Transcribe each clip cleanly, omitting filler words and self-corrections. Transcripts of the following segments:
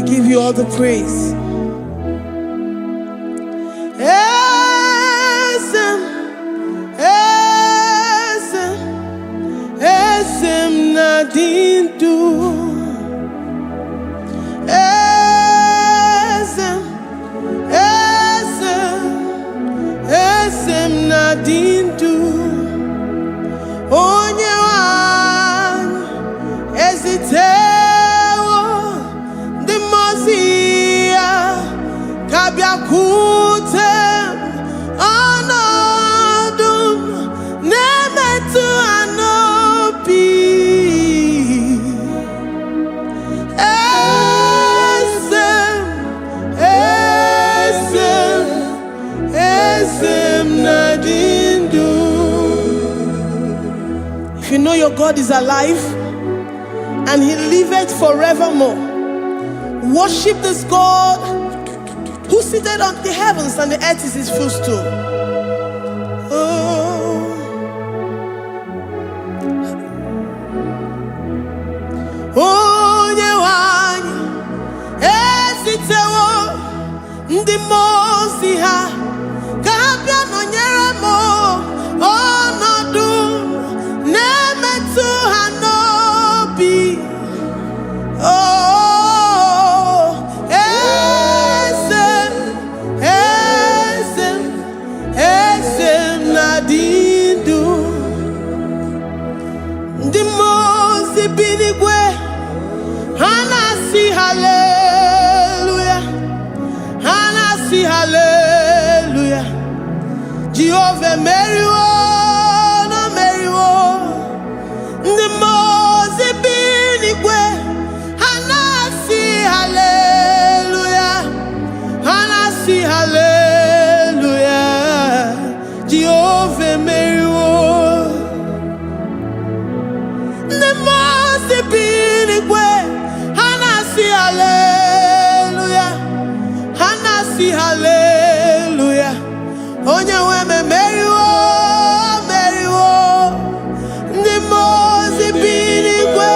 give you all the praise. Esem nadindu. Esem nadindu. Onye wan ezitewo di mozia kabia kutem anodum nemetu anopi. Esem nadindu. If you know your God is alive and he liveth forevermore, worship this God who seated on the heavens and the earth is his footstool. Oh. Onye wanyi esitewo ndi mozi ha kabia nonyere mo onodu nemetu hanobi. Oh, esem nadindu. Ndi mozi binigwe hanasi hallelujah, hanasi hallelujah. Jehovah Meriwo, no Meriwo. Ndi mozi binigwe hanasi hallelujah, hanasi hallelujah. Jehovah Meriwo. Ndi mozi binigwe hanasi hallelujah, hanasi hallelujah. Onye weme Meriwo, Meriwo. Ndi mozi binigwe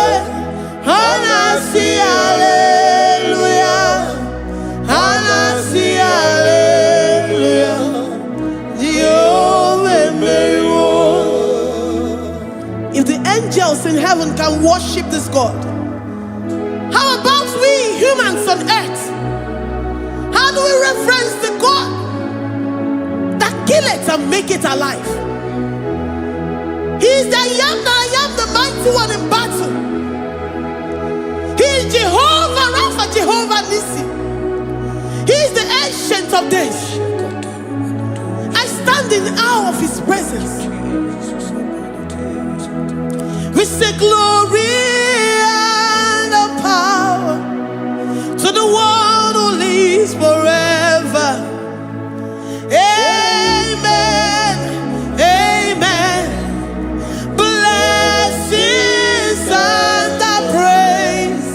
hanasi hallelujah, hanasi hallelujah. Jehovah Meriwo. If the angels in heaven can worship this God, how about we humans on earth? How do we reference the God that kill it and make it alive? He is the I am that I am, the mighty one in battle. He is Jehovah Rapha, Jehovah Nissi. He is the ancient of days. I stand in awe of his presence. We say glory and power to the one who lives forever. Amen, amen. Blessings and praise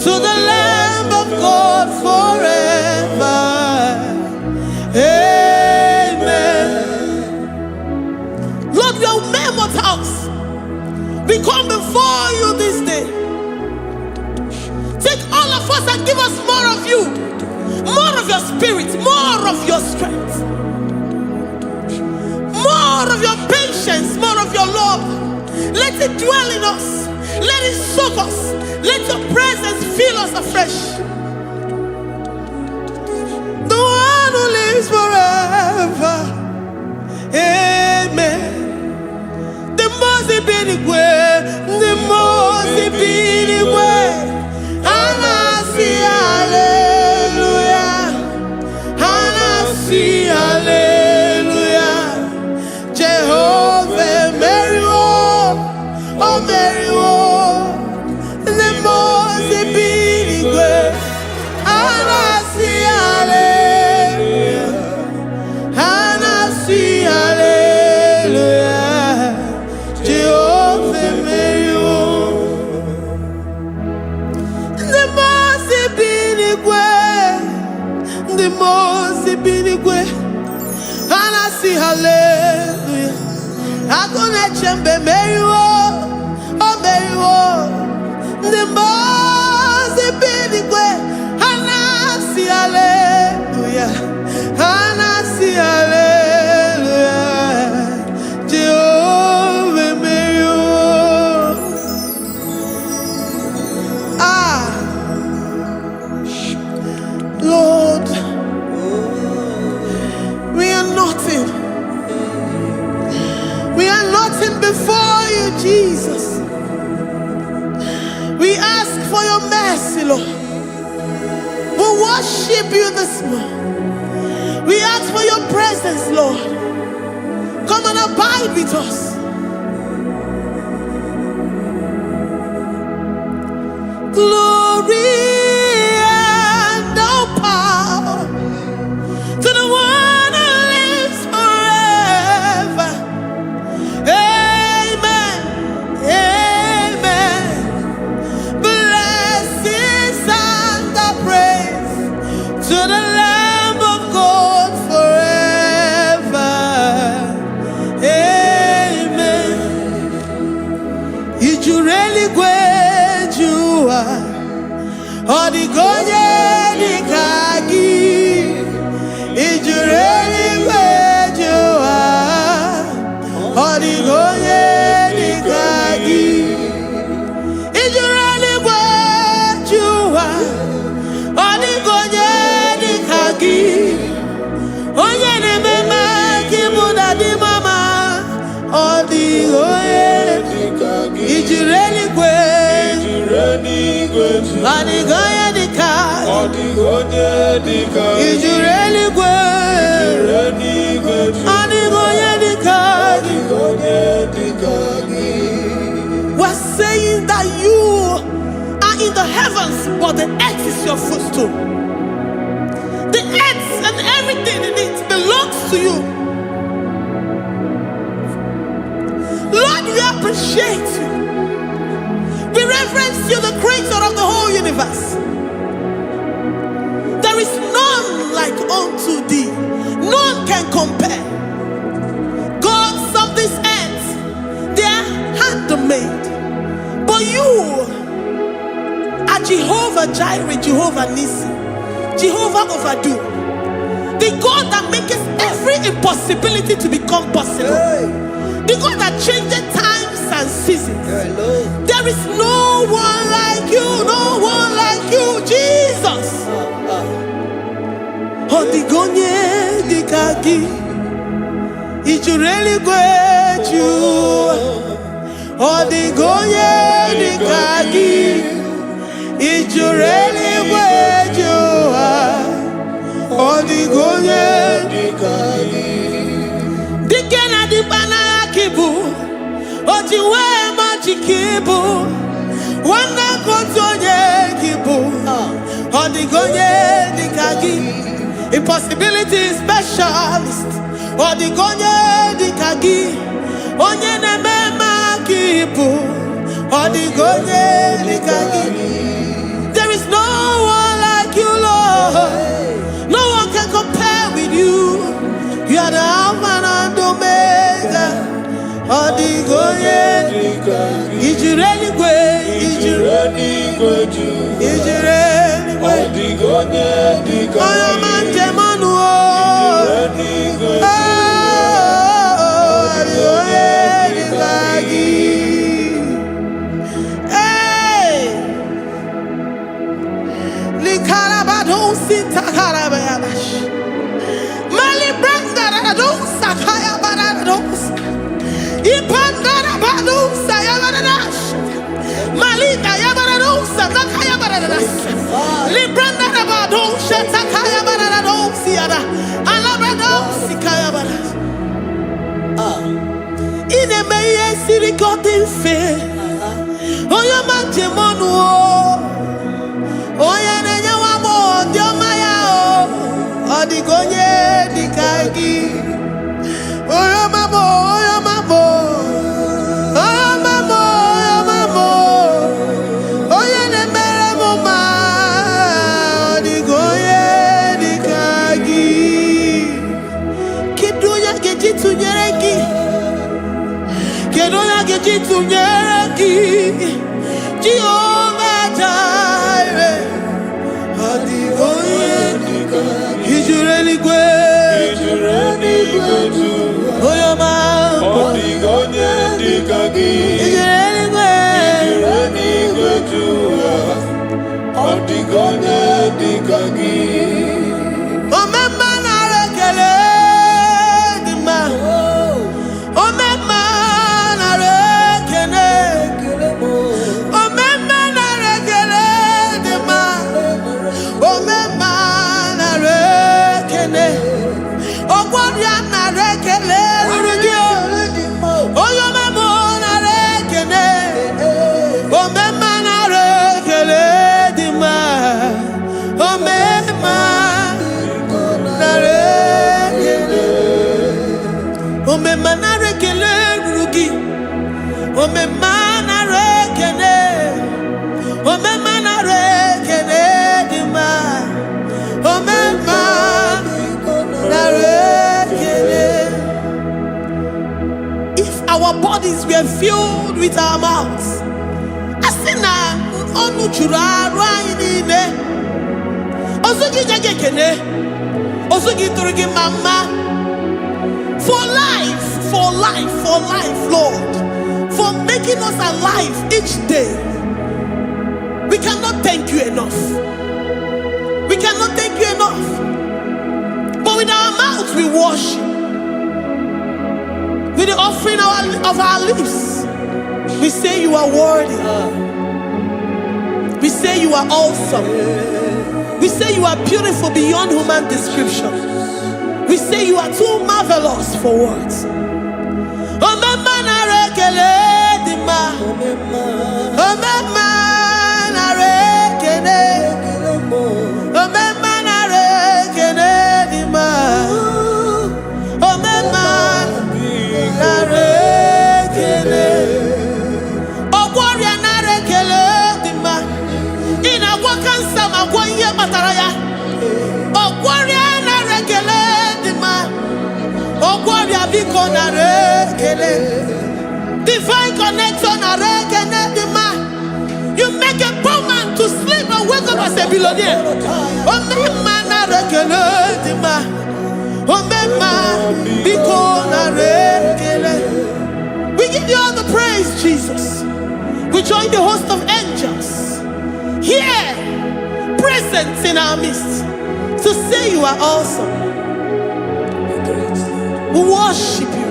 to the Lamb of God forever. Amen. Lord, we are mammoth house. We come before you this day. Take all of us and give us more of you, more of your spirit, more of your strength, more of your patience, more of your love. Let it dwell in us. Let it soak us. Let your presence fill us afresh. The one who lives forever. Amen. The most binigwe, the most binigwe. Hanasi hallelujah, hanasi hallelujah. Jehovah Meriwo, oh Meriwo. The most binigwe. Hanasi hallelujah, hanasi hallelujah. Jehovah Meriwo. The most binigwe, hanasi hallelujah. Akone chembe Meriwo, oh Meriwo. The most binigwe, ask for your mercy, Lord. We worship you this morning. We ask for your presence, Lord. Come and abide with us. Glory and all power to the one who lives forever. Amen. Amen. Blessings and the praise to the Lamb of God forever. Amen. You really great you are. Odigonye dikagi. You really great you are. Odigonye dikagi. You really great you are. Odigonye dikagi. Onye ne mema kimuda di mama. Odigonye dikagi. You really great. Odigonye dikagi. Odigonye dikagi. You really great. Odigonye dikagi. We're saying that you are in the heavens, but the earth is your footstool. The earth and everything in it belongs to you. Lord, we appreciate you. We reverence you, the creator of the whole universe. There is none like unto thee. None can compare. Gods of this earth, they are handmade. But you are Jehovah Jireh, Jehovah Nissi, Jehovah Overdo. The God that makes every impossibility to become possible. The God that changes times and seasons. There is no one like you, no one like you, Jesus. Odigonye dikagi. You really great you. Odigonye dikagi. You really great you. Odigonye dikagi. Dikena dibana kibu. Ojiwe majikibu. Wana kotonye kibu. Odigonye dikagi. Impossibility specialist. Odigonye dikagi. Onye nemema kibu. Odigonye dikagi. There is no one like you, Lord. No one can compare with you. You are the Alpha and Omega. Odigonye dikagi. Is you really great? Is you really great? Is you really great? Odigonye dikagi. Oh, man, Jemanu. Odigonye dikagi. Oyo mamo, oyo mamo. Oyo mamo, oyo mamo. Oyo nemere mama. Odigonye dikagi. Kidunya gejitu nyereki. Kidunya gejitu nyereki. Jehovah Jireh. Odigonye dikagi. Is you really great? Is you really great? Oh, your man. Odigonye dikagi. Is you really great? Is you really great? Odigonye dikagi. Oh, mama na rekele di ma. Oh, mama na rekele. bodies were filled with our mouths. Asina onu churaru ayine. Osugi jagekene. Osugi turugi mama. For life, Lord. For making us alive each day. We cannot thank you enough. We cannot thank you enough. But with our mouths we worship. With the offering of our lips, we say you are worthy. We say you are awesome. We say you are beautiful beyond human description. We say you are too marvelous for words. Divine connection. You make a poor man to sleep and wake up as a billionaire. We give you all the praise, Jesus. We join the host of angels here, present in our midst, to say you are awesome. We worship you.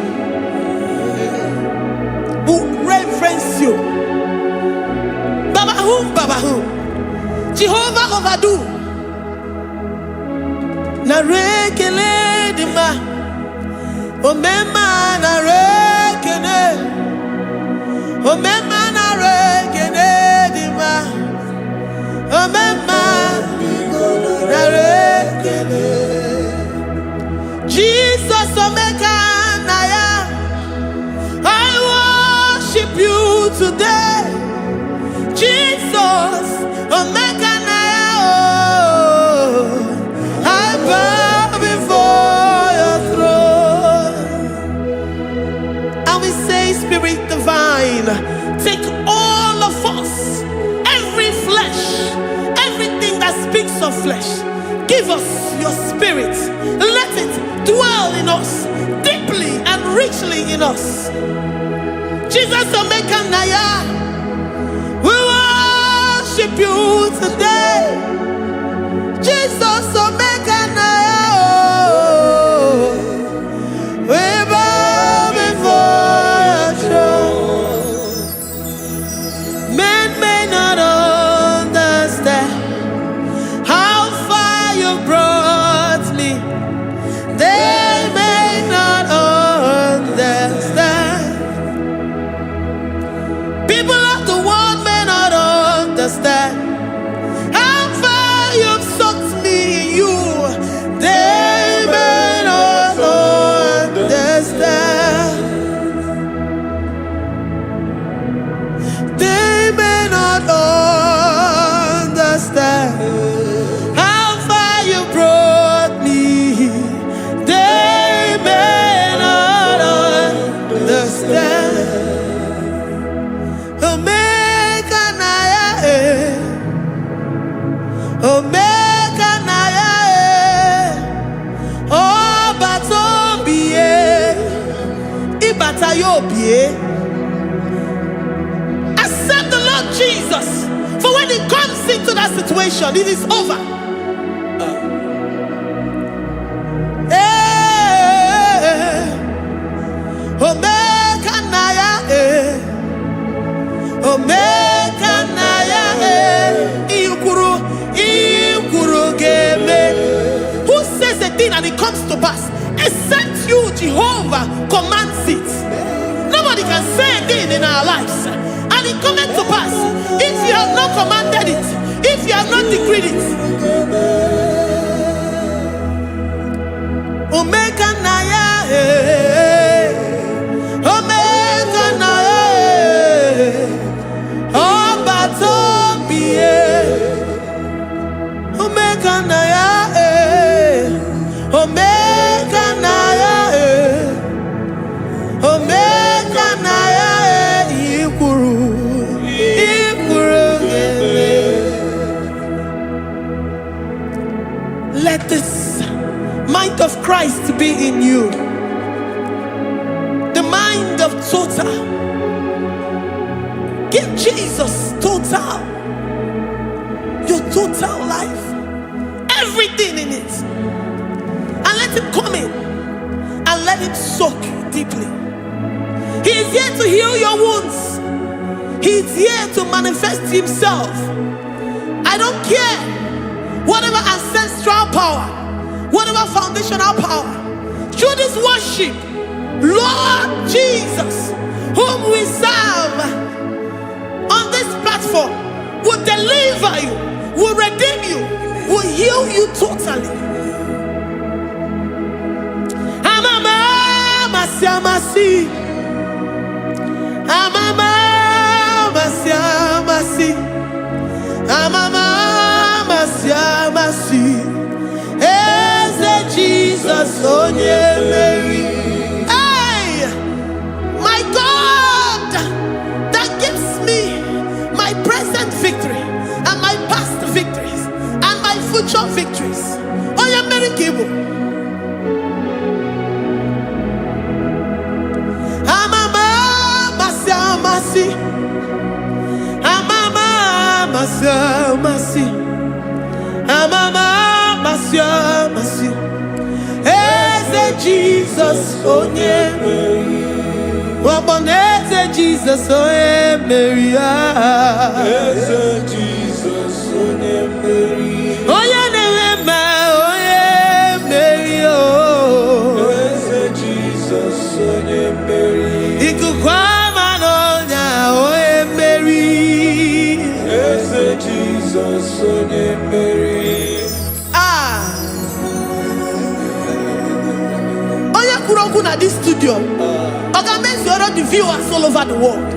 We reverence you. Babahum. Jehovah overdo. Narekele dima. Omema narekene. Omema narekene dima. Omema narekene. Jesus Omega Naya, I worship you today. Jesus Omega Naya, I bow before your throne. And we say, Spirit divine, take all of us, every flesh, everything that speaks of flesh. Give us your spirit. Let it dwell in us, deeply and richly in us. Jesus Omega Naya, we worship you today. Jesus Omega Naya, we bow before your throne. Men may not understand how far you brought me. They may not understand. People of the world may not understand how far you've sucked me in you. They may not understand. They may not understand how far you brought me. They may not understand. Omega Naya, Omega Naya, oh Batombiye, Ibatayobie. Accept the Lord Jesus, for when He comes into that situation, it is over. Omega Naya, Omega Naya, Ikuru Geme. Who says a thing and it comes to pass? Except you, Jehovah, commands it. Nobody can say a thing in our lives and it comes to pass if you have not commanded it, if you have not decreed it. Omega Naya, Omega Naya, oh Batombiye, Omega Naya, Omega Naya, Omega Naya. Christ be in you. The mind of total. Give Jesus total. Your total life. Everything in it. And let him come in. And let him soak deeply. He is here to heal your wounds. He is here to manifest himself. I don't care. Whatever ancestral power, whatever foundational power, through this worship, Lord Jesus, whom we serve on this platform, will deliver you, will redeem you, will heal you totally. Amama siamasi, amama siamasi, amama siamasi. Eze Jesus onye Mary. Hey, my God, that gives me my present victory and my past victories and my future victories. Onye Mary Kibu. Amama siamasi, amama siamasi, amama siamasi. Eze Jesus onye Mary. Waboneze Jesus onye Mary. Eze Jesus onye Mary. Onye na-eme onye Mary. Eze Jesus onye Mary. Ikuku ama n'ọnya onye Mary. Eze Jesus onye Mary. At this studio, organize all the viewers all over the world.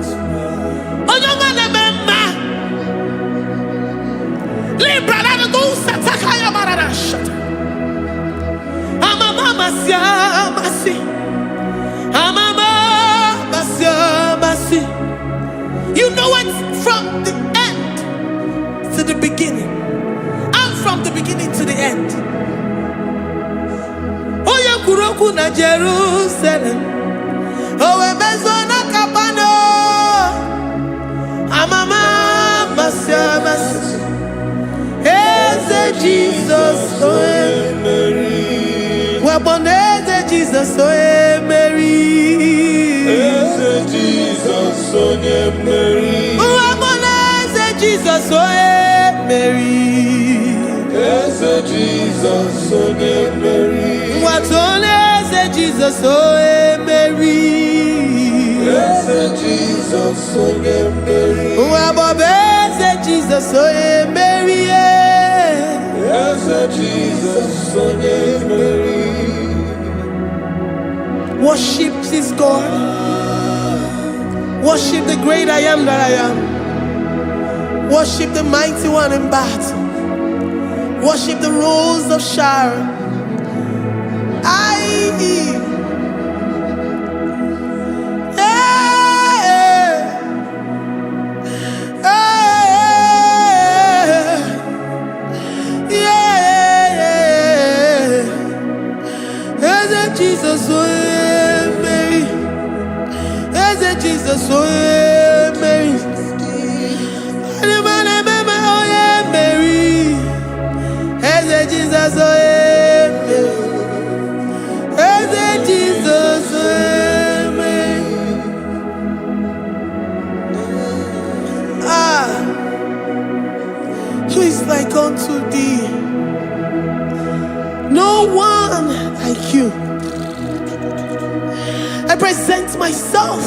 You know it from the end to the beginning, and from the beginning to the end. Kuroku na Jerusalem, owe bezona kapano, amama masiamas. Eze Jesus oe Mary. Waboneze Jesus oe Mary. Eze Jesus oe Mary. Waboneze Jesus oe Mary. Eze Jesus oe Mary. Watoleze Jesus oe Mary. Eze Jesus oe Mary. Wabobeze Jesus oe Mary. Eze Jesus oe Mary. Worship this God. Worship the great I am that I am. Worship the mighty one in battle. Worship the rose of Sharon. Jesus oe Mary. Eze Jesus oe Mary. Oye Mary. Eze Jesus oe Mary. Eze Jesus oe Mary. Who is like unto thee? No one like you. I present myself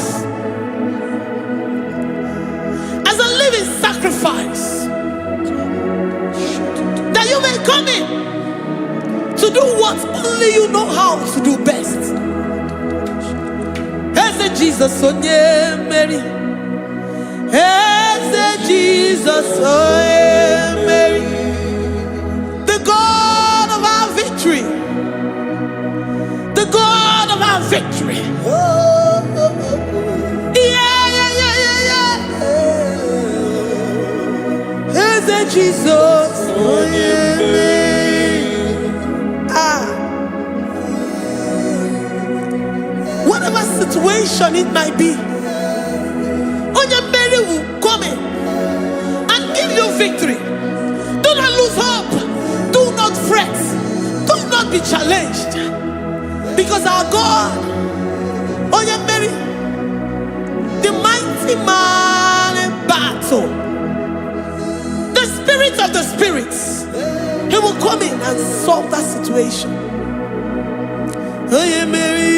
as a living sacrifice, that you may come in to do what only you know how to do best. Eze Jesus onye Mary. Eze Jesus onye Mary. The God of our victory. The God of our victory. Eze Jesus onye Mary. situation it might be, Onyemeri will come in and give you victory. Do not lose hope. Do not fret. Do not be challenged. Because our God, Onyemeri, the mighty man in battle, the spirit of the spirits, he will come in and solve that situation. Onyemeri.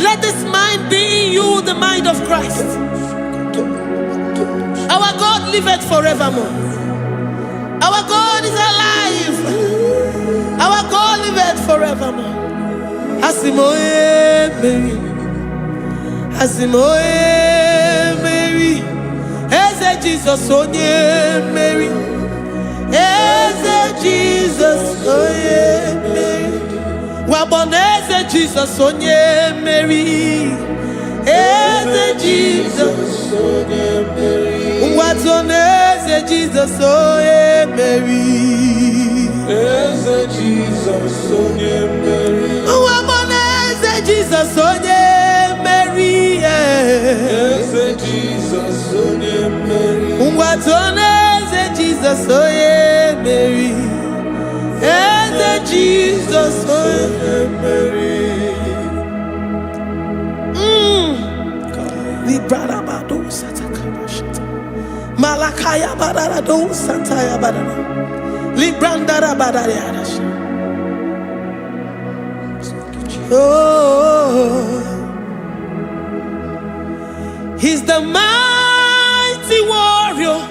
Let this mind be in you, the mind of Christ. Our God liveth forevermore. Our God is alive. Our God liveth forevermore. Asimoye Mary. Asimoye Mary. Eze Jesus onye Mary. Eze Jesus onye Mary. Waboneze Jesus onye Mary. Eze Jesus onye Mary. Watoneze Jesus onye Mary. Eze Jesus onye Mary. Waboneze Jesus onye Mary. Eze Jesus onye Mary. Watoneze Jesus onye Mary. Eze Jesus onye Mary. Librarabado satakabashita. Malakaya bararado santaya barara. Librandara barariadash. Oh, he's the mighty warrior,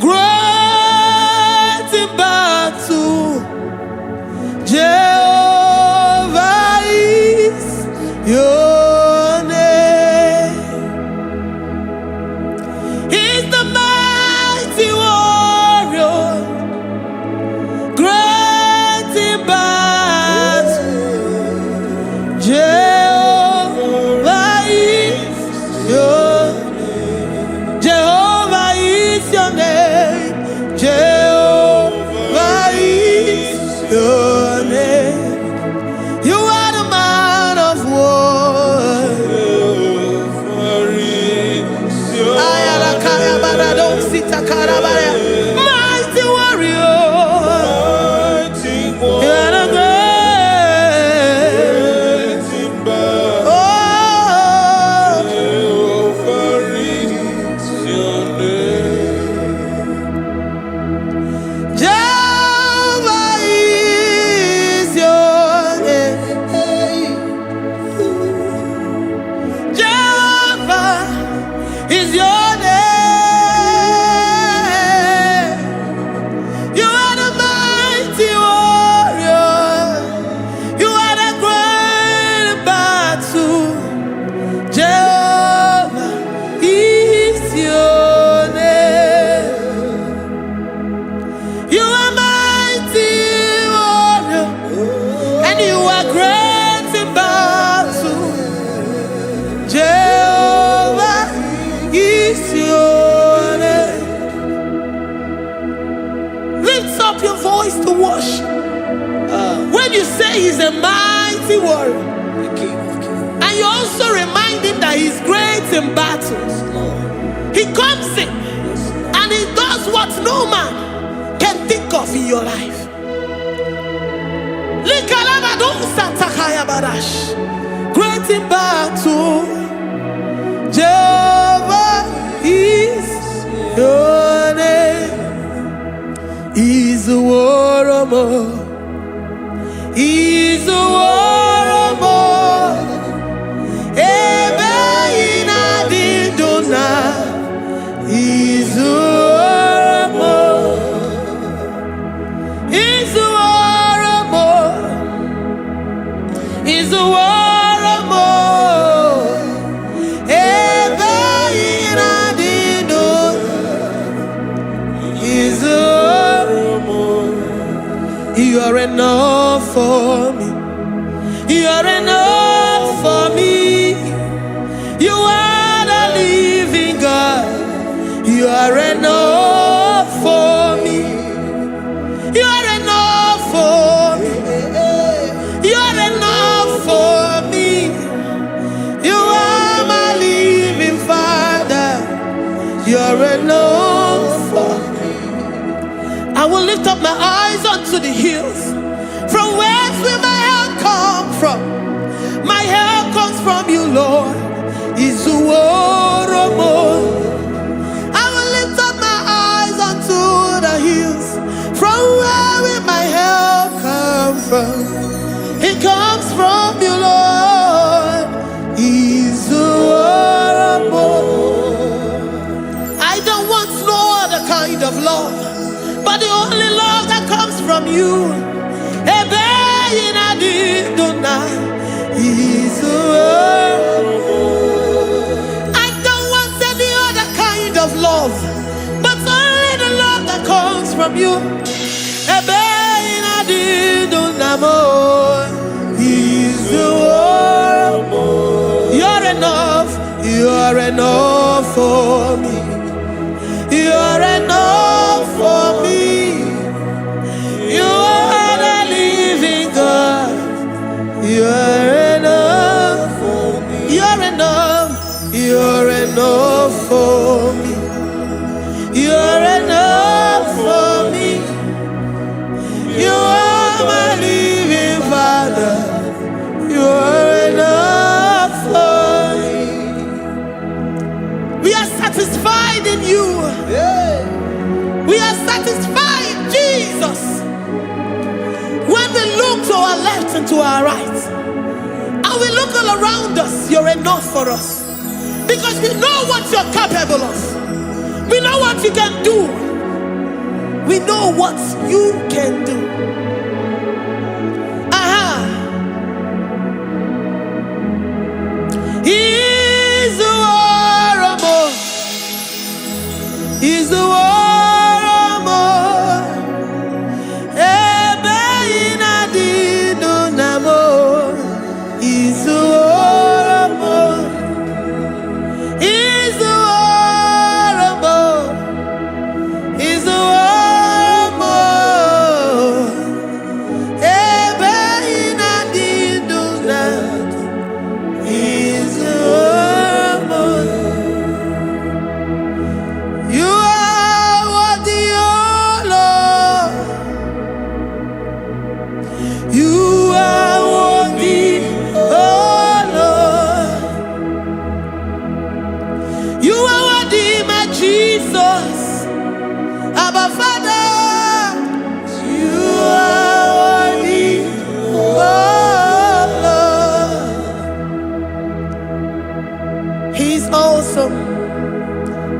great in battle. Jehovah is your name. He's the mighty warrior, great in battle. Jehovah is your name. Jehovah is your name. Jehovah is your name. You are the man of war. Ayarakaya barado sitakarabaya. Mighty warrior. You are the great. Oh, Jehovah is your name. Jehovah is your name. Jehovah is your name. You are the mighty warrior. You are the great battle. Jehovah is your name. You are mighty warrior, and you are great in battle. Jehovah is your name. Lift up your voice to worship. When you say he's a mighty warrior, and you also remind him that he's great in battles, he comes in and he does what no man can think of in your life. Likalabado satakaya barash. Great in battle, Jehovah is your name. He's a warrior. He's a warrior. Ebe ina didona. He's a warrior. He's a warrior. He's a warrior. Ebe ina didona. He's a warrior. You are enough for me. You are enough for me. You are the living God. You are enough for me. You lift up my eyes unto the hills. From whence will my help come from? My help comes from you, Lord. Izuoromo. I will lift up my eyes unto the hills. From where will my help come from? It comes from you, Lord. Izuoromo. I don't want no other kind of love, but the only love that comes from you. I don't want any other kind of love, but only the love that comes from you. You're enough. You're enough for me. You're enough for me. You are the living God. You're enough for me. You're enough. You're enough for me. You're enough for me. You are my living Father. You're enough for me. We are satisfied in you. We are satisfied, Jesus. When we look to our left and to our right, and we look all around us, you're enough for us. Because we know what you're capable of. We know what you can do. We know what you can do. He's the war. He's the war.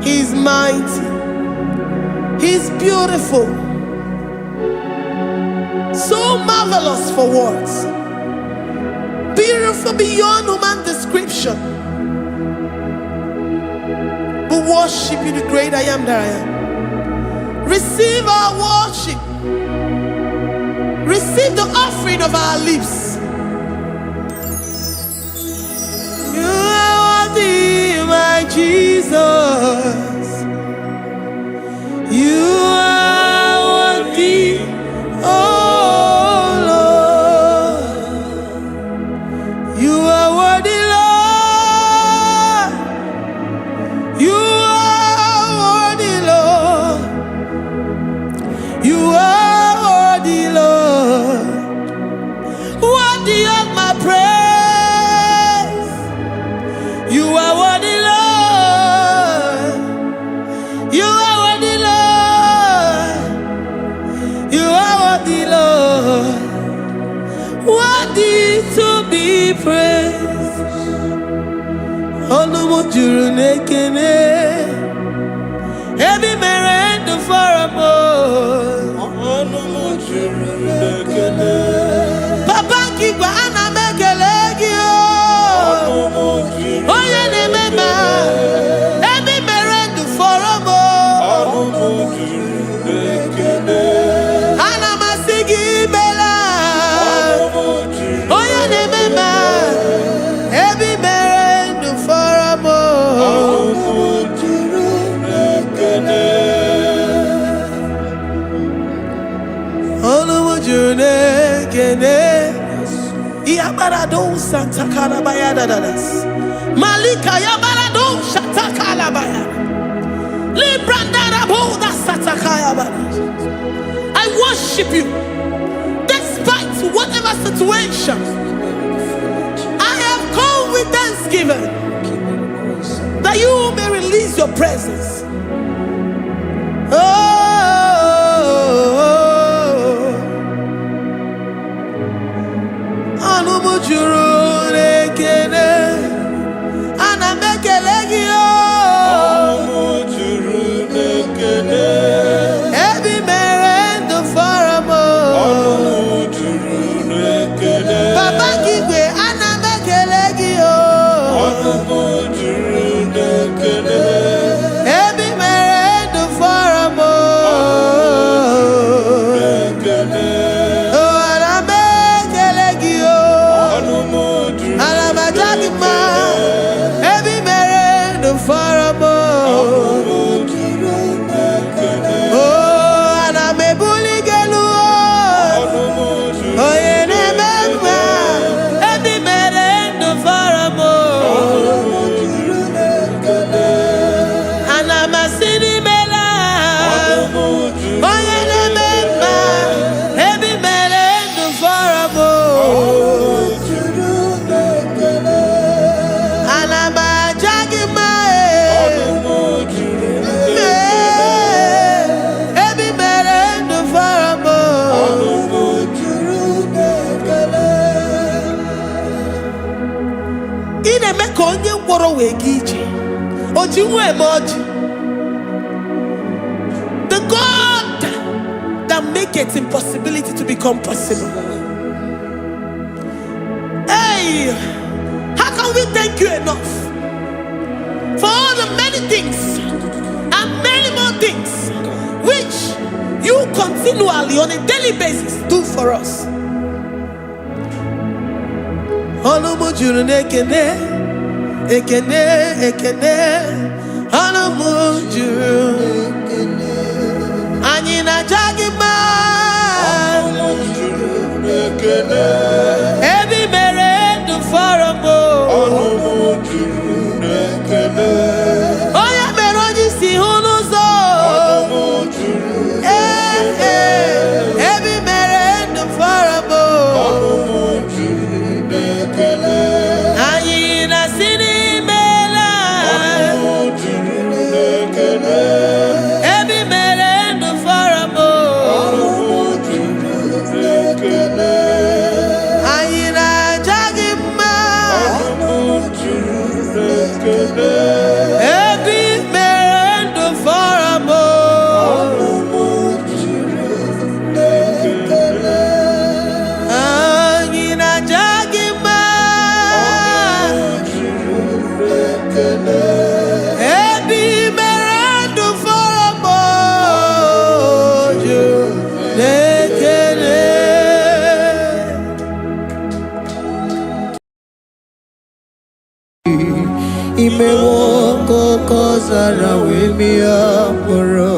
He's mighty. He's beautiful. So marvelous for words. Beautiful beyond human description. We worship you, the great I am that I am. Receive our worship. Receive the offering of our lips. You are worthy, my Jesus. You are worthy, oh Lord. You are worthy, Lord. You are worthy, Lord. You are worthy, Lord. Worthy of my praise. You are worthy, Lord. You are worthy, Lord. You are worthy, Lord. Worthy to be praised. Onumujuru nekene. Every merend for a more. Onumujuru nekene. Papa kigwa ana mekelegi o. Oye ne mema. Every merend for a more. Onumujuru nekene. Ana masigi bela. Oye ne mema. Every merend for a more. Onumujuru nekene. Yabarado Santa Calabaya Dadas Malika Yabarado Shata Calabaya Librandara Boda Satakaya. I worship you despite whatever situation. I have come with thanksgiving that you may release your presence. The God that makes impossibility to become possible. Hey, how can we thank you enough for all the many things and many more things which you continually on a daily basis do for us? Ekene, ekene, anamujuru, anina jagima, ebi mere du faramo, oya meroji si hunuzo, ebi mere du faramo. Kozara wemia moro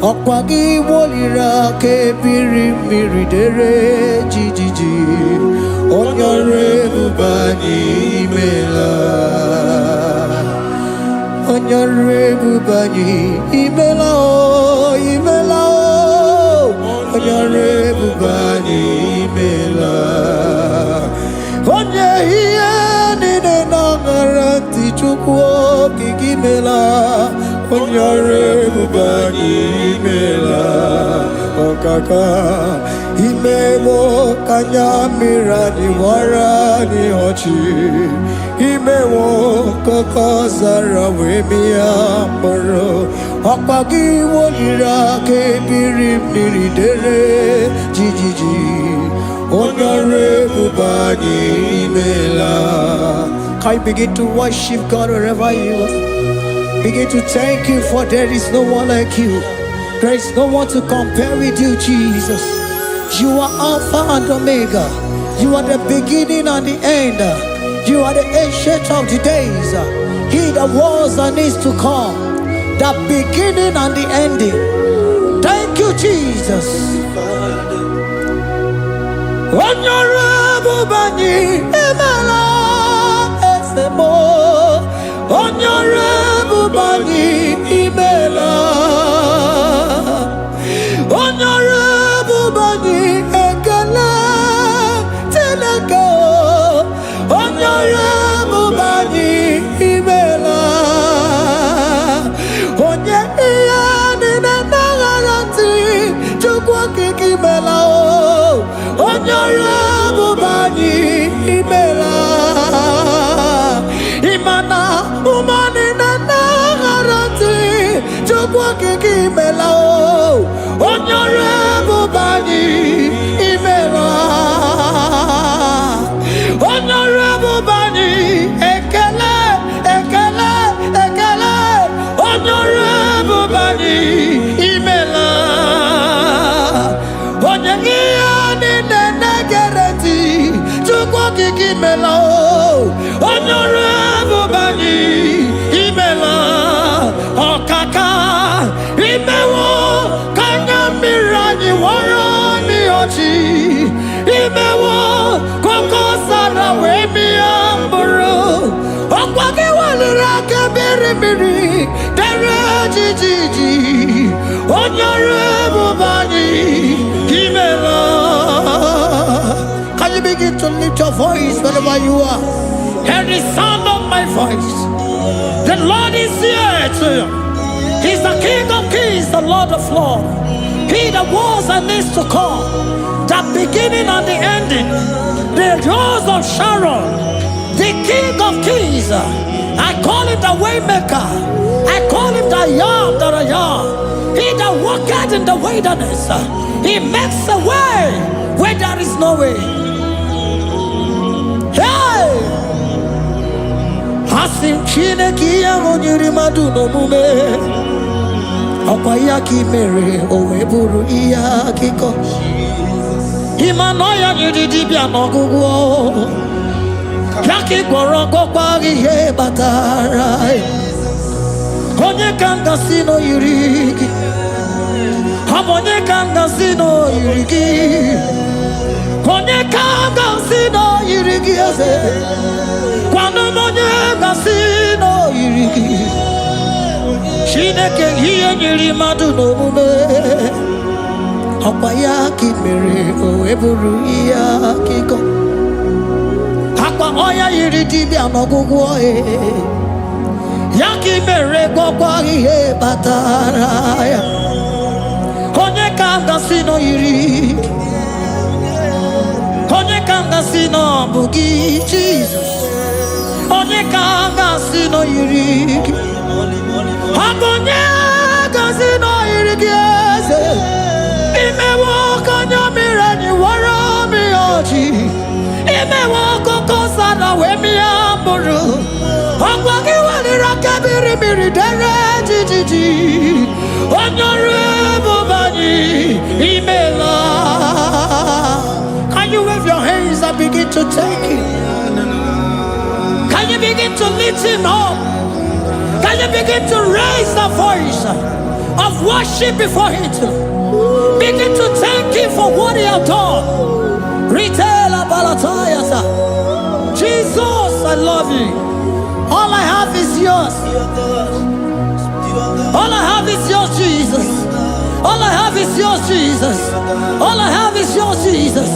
okwagi wolira ke biri miridere jijiji onyore bubani imela onyore bubani imela o imela o onyore bubani imela onye hiye nine nangaranti chukwo kikimela onyore bubani imela okaka imemo kanyamira ni wara ni hochi imewo koko zara wemia moro okpagi wolira ke biri miridere jijiji onyore bubani imela. Can you begin to worship God wherever you are? Begin to thank Him, for there is no one like you. There is no one to compare with you, Jesus. You are Alpha and Omega. You are the beginning and the end. You are the ancient of the days. He that was and is to come. The beginning and the ending. Thank you, Jesus. Honorable Bani Emala Esemo. Honorable Bani Emela. Honorable Bani kiki imela onye ọrụ ebube anyị imela onye ọrụ ebube anyị ekele ekele ekele onye ọrụ ebube anyị imela onye ihe niile na-egere ntị Chukwu okike imela onye ọrụ ebube anyị imela ọkaka imewo ka anya mmiri anyị wara anyị ọchị imewo koko sara wee mịa mkpụrụ ọkwa gị waliri aka mmiri mmiri dere jijiji onye ọrụ ebube anyị imela. Can you begin to lift your voice wherever you are? Hear the sound of my voice. The Lord is here to you. He's the King of Kings, the Lord of Lords. He that was and is to come, the beginning and the ending, the rose of Sharon, the King of Kings. I call him the Waymaker. I call him the Yam that I am. He that walketh in the wilderness, he makes a way where there is no way. Hey! Hasim Chineke ya onyere mmadụ n'omume ọkwa ya ka imere o wee bụrụ ihe akụkọ ịma na ya nyere dibịa n'ọgwụgwọ ya ka ị gwọrọ ọgwọkwa ihe batara onye ka m gasị n'oyiri gị ọ bụ onye ka m gasị n'oyiri gị onye ka m gasị n'oyiri gị eze kwanụ m onye gasị n'oyiri gị Chineke ihe nyere mmadụ n'omume ọkwa ya ka ị mere o wee bụrụ ihe akụkọ akwa ọya yiri dibịa n'ọgwụgwọ ya ka ị mere gwọkwa ihe batara ya onye ka m gasị n'oyiri gị onye ka m gasị n'ọbụ gị Jizọs onye ka m gasị n'oyiri gị ọ bụ onye gasị n'oyiri gị eze imewe ọkụ anya mmiri anyị wara mi ọchị imewe ọkụkọ sara wee mịa mkpụrụ ọgwa gị waliri aka mmiri mmiri dere jijiji onye ọrụ ebube anyị imela. Can you wave your hands and begin to take it? Can you begin to lift him up? Can you begin to raise the voice of worship before him? Begin to thank him for what he has done. Retailer Balatayasa. Jesus, I love you. All I have is yours. All I have is yours, Jesus. All I have is yours, Jesus. All I have is yours, Jesus.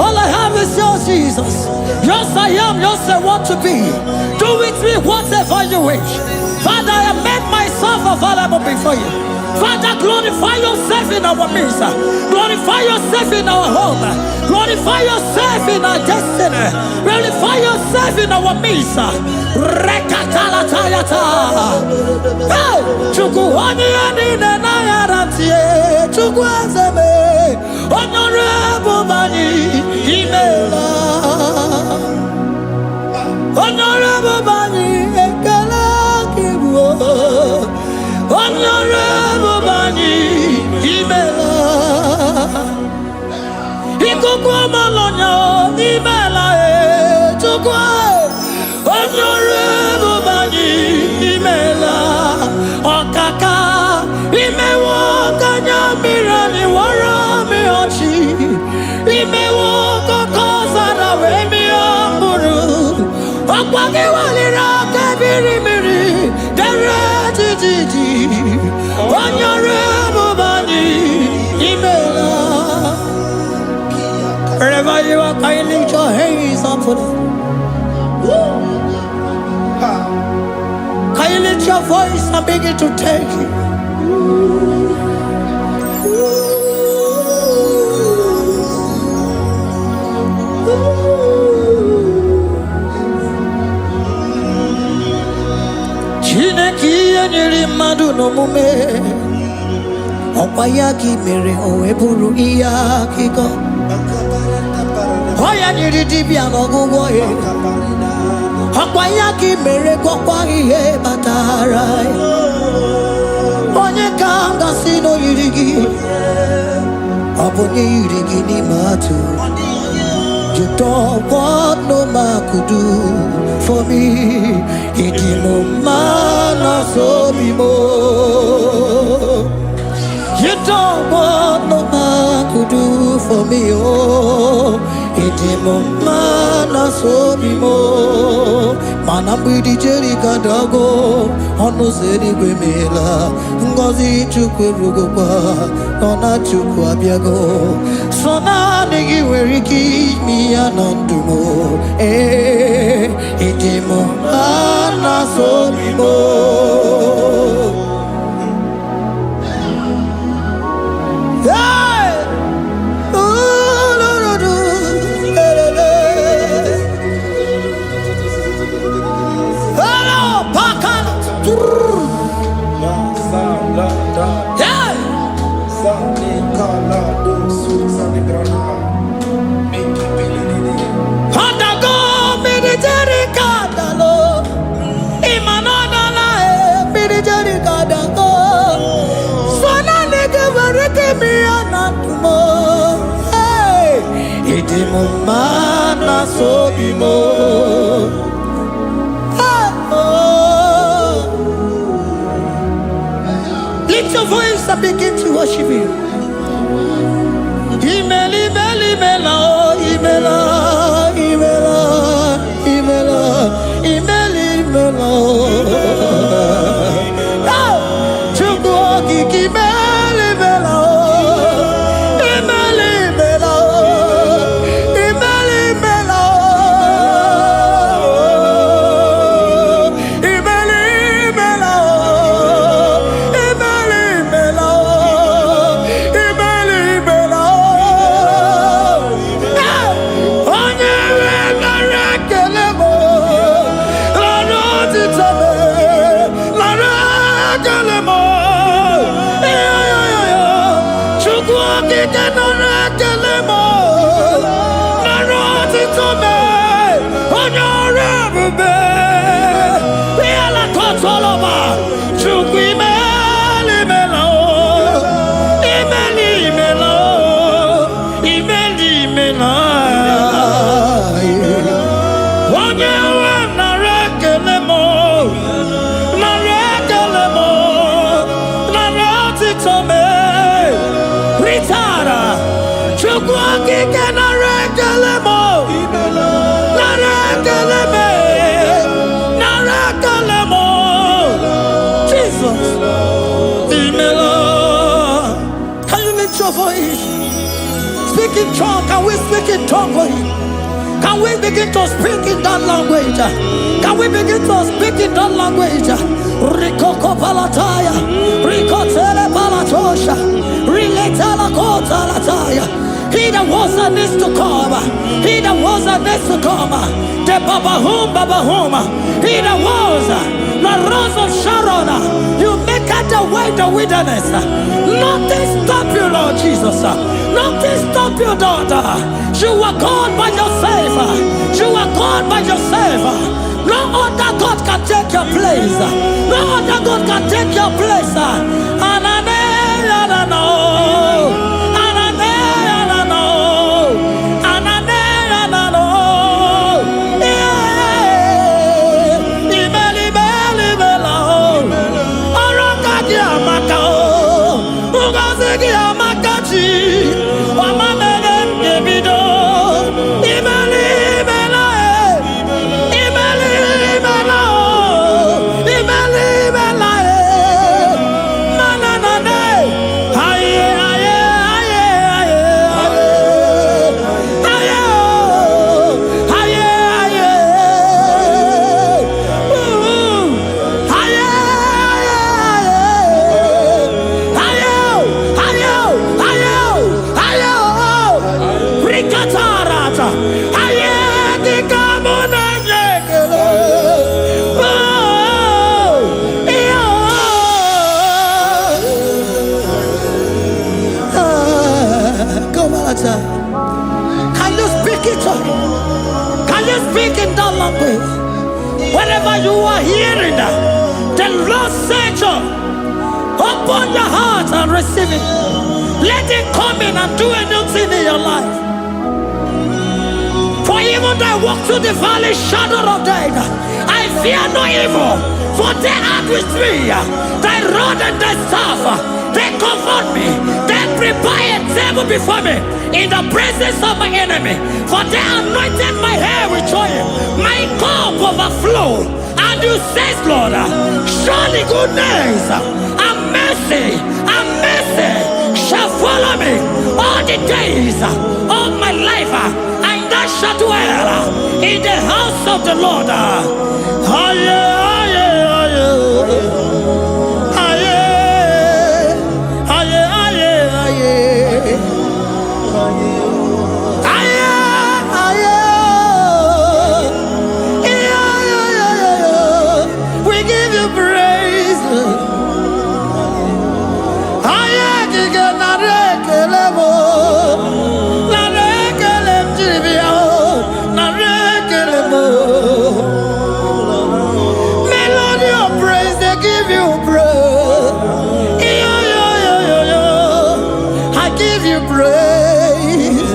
All I have is yours, Jesus. Yours I am, yours I want to be. Do with me whatever you wish. Father, I have made myself available before you. Father, glorify yourself in our midst. Glorify yourself in our home. Glorify yourself in our destiny. Glorify yourself in our midst. Rekatalatayata. Hey! Chukwani anine na yarantie. Chukwazeme. Honorable Bani Imela. Honorable Bani Ekala Kibu. Honorable Bani Imela. Ikukwa Malonya Imela Chukwa. Honorable Bani Imela. Okaka Imewo Kanya Mirani Wara Miyochi. Imewo Koko Sara Wemi Amburu. Okwagi Walira Kabiri Miri. Dere Jiji. Honorable Bani Imela. Wherever you are, can you lift your hands up for them? Can you lift your voice and begin to take it? Chineke nyere mmadụ n'omume Okwayaki mere oweburu iya kiko. Oya nyiri dibia n'ọgwụgwọ ya. Okwayaki mere gwọkwa ihe batara. Onye ka m gasị n'oyiri gị. Ọ bụ onye yiri gị n'ime atụ. You don't want no man could do for me. It is no man so be more. You don't want no man could do for me. Oh, it is no man so be more. Man, I'm with the Jerry Cadago. On no city Grimela. Ngozi Chukwerugopa. Nona Chukwabiago. So now nigga where he keep me anondumo. Eh, it is no man so be more. Hey! Ooh, no, no, no. Hello, Pakan. Hey! Handago military kadalo. Imanana military kadago. Sona nige vareke mi anatumo. Hey, idimo mana sobimo. Lift your voice and begin to worship Him. Imeli, imeli, imela, imela, imela, imela, imeli, imela. Chukwu okike imeli, imela, imeli, imela, imeli, imela, imeli, imela, imeli, imela, imeli, imela. Onye wegara ekele m, lara otito m, lara ekele m. Chukwu okike nara ekele m, lara otito m, onye ọrụ ebube. Ihe lakọtọlọba, Chukwu imeli imela o, imeli imela o, imeli imela. Onye nwe nara ekele m, nara ekele m, nara otito m. Ritara, Chukwu okike nara ekele m, nara ekele m, nara ekele m. Jesus, imela. Can you lift your voice? Speak in tongue. Can we speak in tongue for Him? Can we begin to speak in that language? Can we begin to speak in that language? Rikoko palataya, rikotele palatosha, riletala kota lataya. He that was and is to come, He that was and is to come, the Babahum, He that was, the Rose of Sharon, you make out the way the wilderness. Nothing stop you, Lord Jesus. Nothing stop you, daughter. You are God by yourself. You are God by yourself. No other God can take your place. No other God can take your place. Anane, anano. Anane, anano. Anane, anano. Imeli, imeli, imela. Orokagi amaka. Ugazigi amakachi. Wamamele ngebido. Imeli, imela. Imeli, imela. Imeli, imela. Mananane. Aye, aye, aye, aye, aye. Aye, oh. Aye, aye. Ooh. Aye, aye, aye. Aye, oh. Aye, oh. Aye, oh. The Lord said, open your heart and receive it. Let it come in and do a new thing in your life. For even though I walk through the valley shadow of death, I fear no evil. For they are with me. Thy rod and thy staff, they comfort me. They prepare a table before me in the presence of my enemy. For they anointed my hair with oil. My cup overflow. And you say, Lord, surely goodness and mercy shall follow me all the days of my life. And I shall dwell in the house of the Lord. We give you praise. Melody of praise, they give you praise. I give you praise.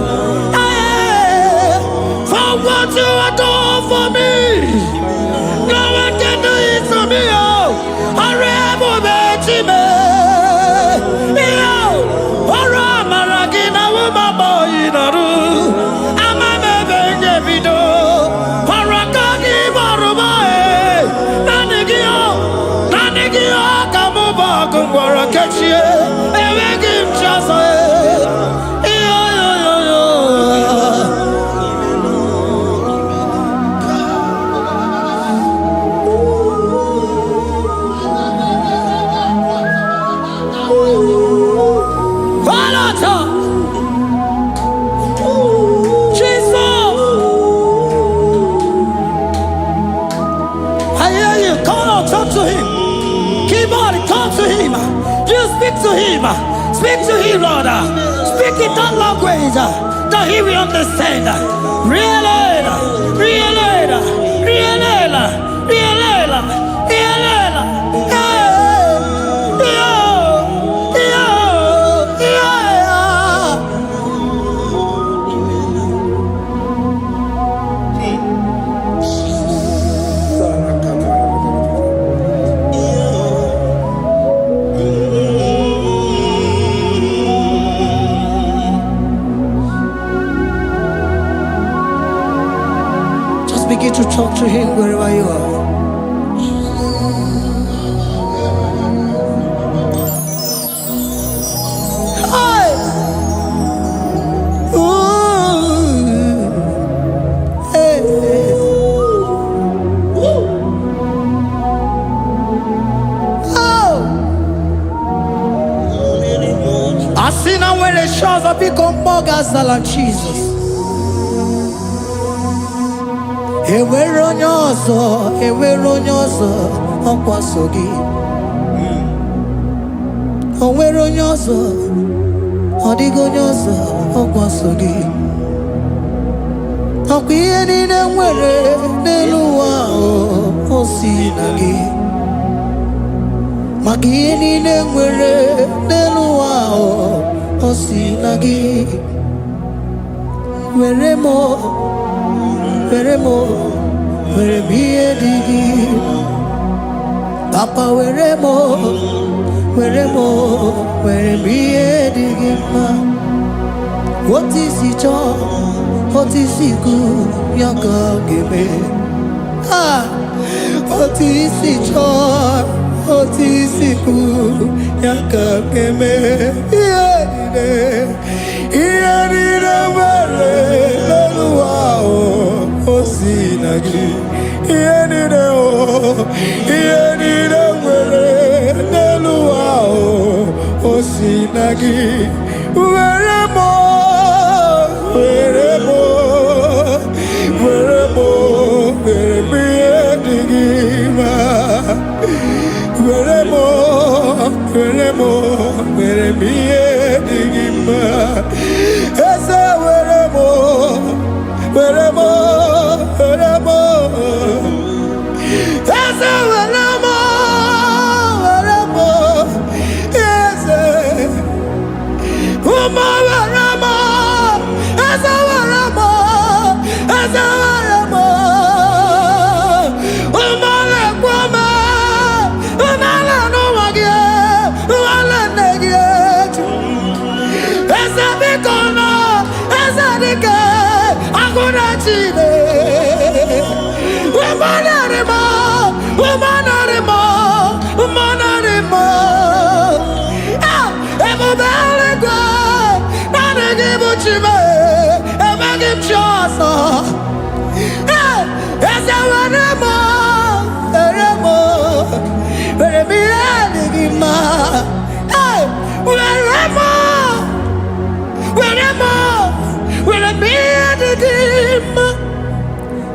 For what you have done for me, no one can do it for me. Speak to him, Lord. Speak in that language that he will understand. Begin to talk to him wherever you are. Hey! Ooh! Hey! Oh! I see now where the shores have become more than Jesus. Ewere onye ọzọ ọkwa so gị. O nwere onye ọzọ, ọ dịghị onye ọzọ ọkwa so gị. Ọkwa ihe niile nwere n'elu ụwa o si na gị. Maka ihe niile nwere n'elu ụwa o si na gị. Were m ihe dị gị. Papa were m ihe dị gị mma. Otu isi chọọ, otu isi kwu ya ka ọ ga-eme. Otu isi chọọ, otu isi kwu ya ka ọ ga-eme. Ihe niile nwere n'elu ụwa o si na gị. Ihe niile nwere n'elu ụwa o si na gị. Were m ihe dị gị mma. Were m ihe dị gị mma. Eze were m Eze were m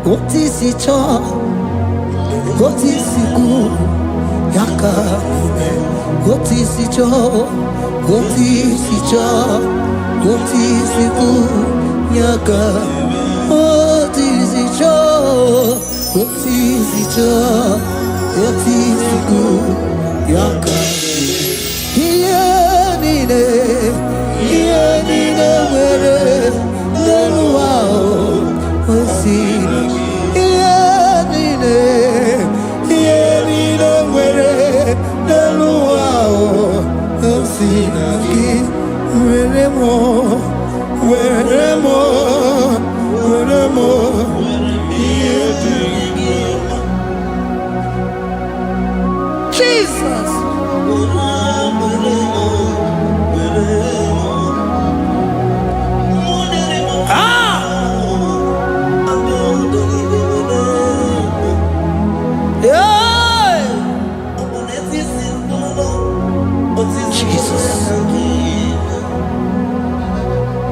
Otisicho, Otisiku, Yaka, Otisicho, Otisicho, Otisiku, Yaka, Otisicho, Otisicho, Otisiku, Yaka. Iyanine, were, Neluao, Osina. Jesus.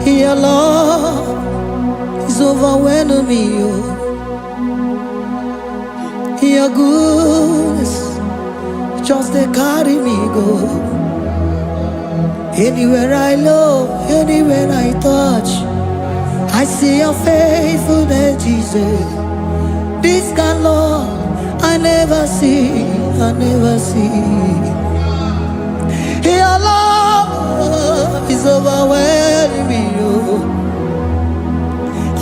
Your love is overwhelming me. Your goodness just they carry me go. Anywhere I look, anywhere I touch, I see your faithfulness, Jesus. This kind of love I never see, I never see. Your love is overwhelming me.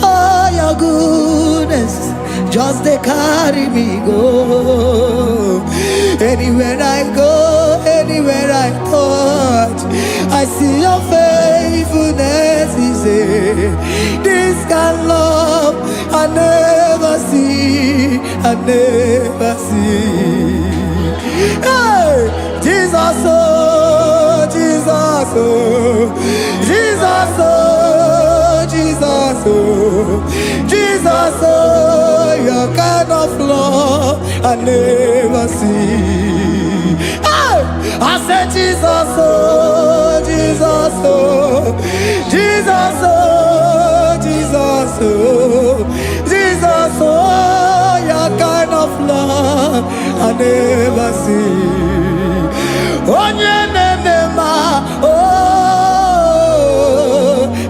Oh, your goodness just they carry me go. Anywhere I go, anywhere I touch, I see your faithfulness. This kind of love I never see, I never see. Hey, Jesus, oh, Jesus, oh, Jesus, oh, Jesus, oh, Jesus, oh, your kind of love I never see. Hey, I said Jesus, oh, Jesus, oh, Jesus, oh, Jesus, oh, Jesus, oh, your kind of love I never see. Oh,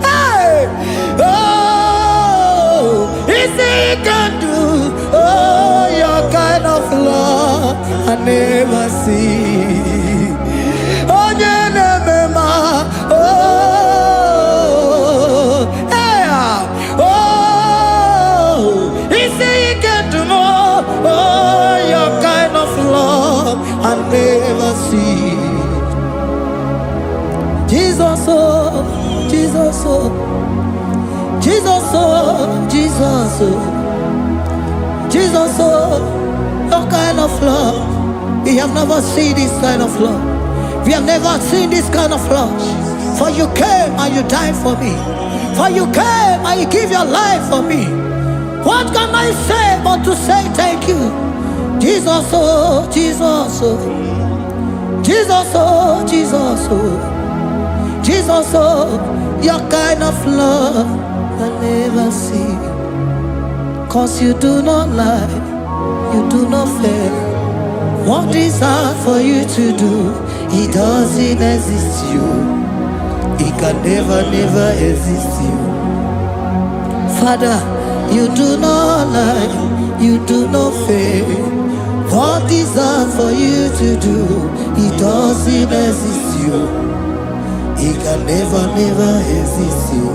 hey, oh, easy can do. Oh, your kind of love I never see. Oh, hey, oh, easy can do more. Oh, your kind of love I never see. Jesus, oh, Jesus, oh, Jesus, oh, Jesus, oh, Jesus, oh, your kind of love. We have never seen this kind of love. We have never seen this kind of love. For you came and you died for me. For you came and you give your life for me. What can I say but to say thank you? Jesus, oh, Jesus, oh, Jesus, oh, Jesus, oh, Jesus, oh, your kind of love I never see. 'Cause you do not lie, you do not fail. What is hard for you to do, it doesn't exist you. It can never, never exist you. Father, you do not lie, you do not fail. What is hard for you to do, it doesn't exist you. It can never, never exist you.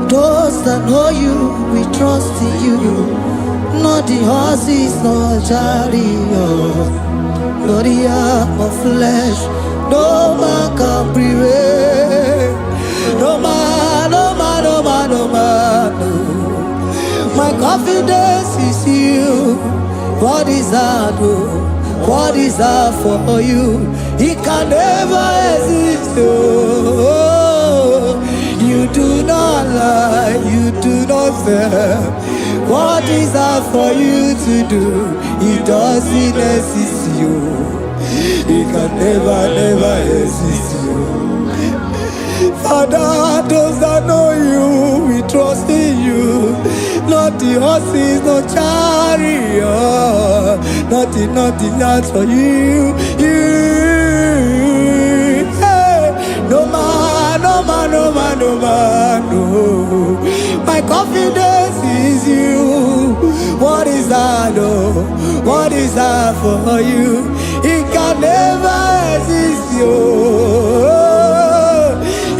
Those that know you, we trust in you. Not the horses, not chariot, not the arm of flesh. No man can prevail. No man, no man, no man, no man. No. My confidence is you. What is hard? What is hard for you? It can never exist. Oh, you do not lie, you do not fail. What is hard for you to do? It doesn't exist you. It can never, never exist you. Father, those that know you, we trust in you. not the horses, no chariot, nothing that's for you. Hey, no man, no. My confidence is you. What is that, oh? What is that for you? It can never exist, you.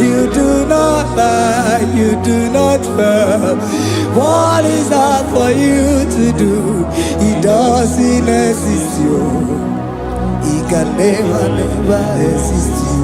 You do not lie, you do not fail. What is that for you to do? It doesn't exist, you. It can never exist, you.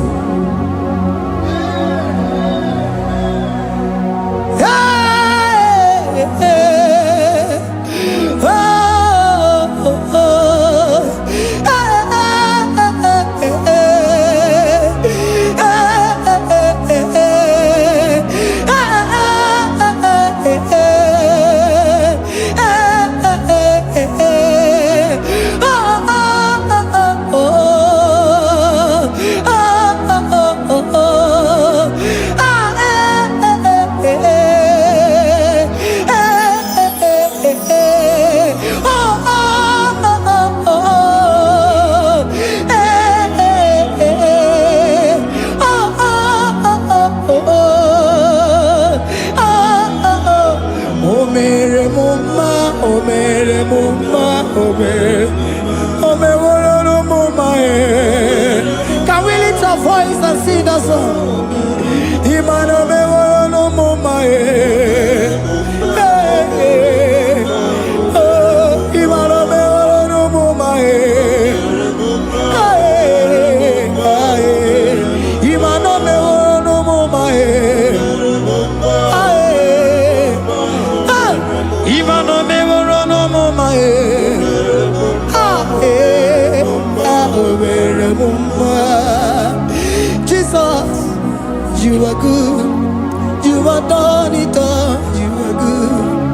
Can we lift our voice and sing that song? Jesus, you are good. You are done it all. You are good.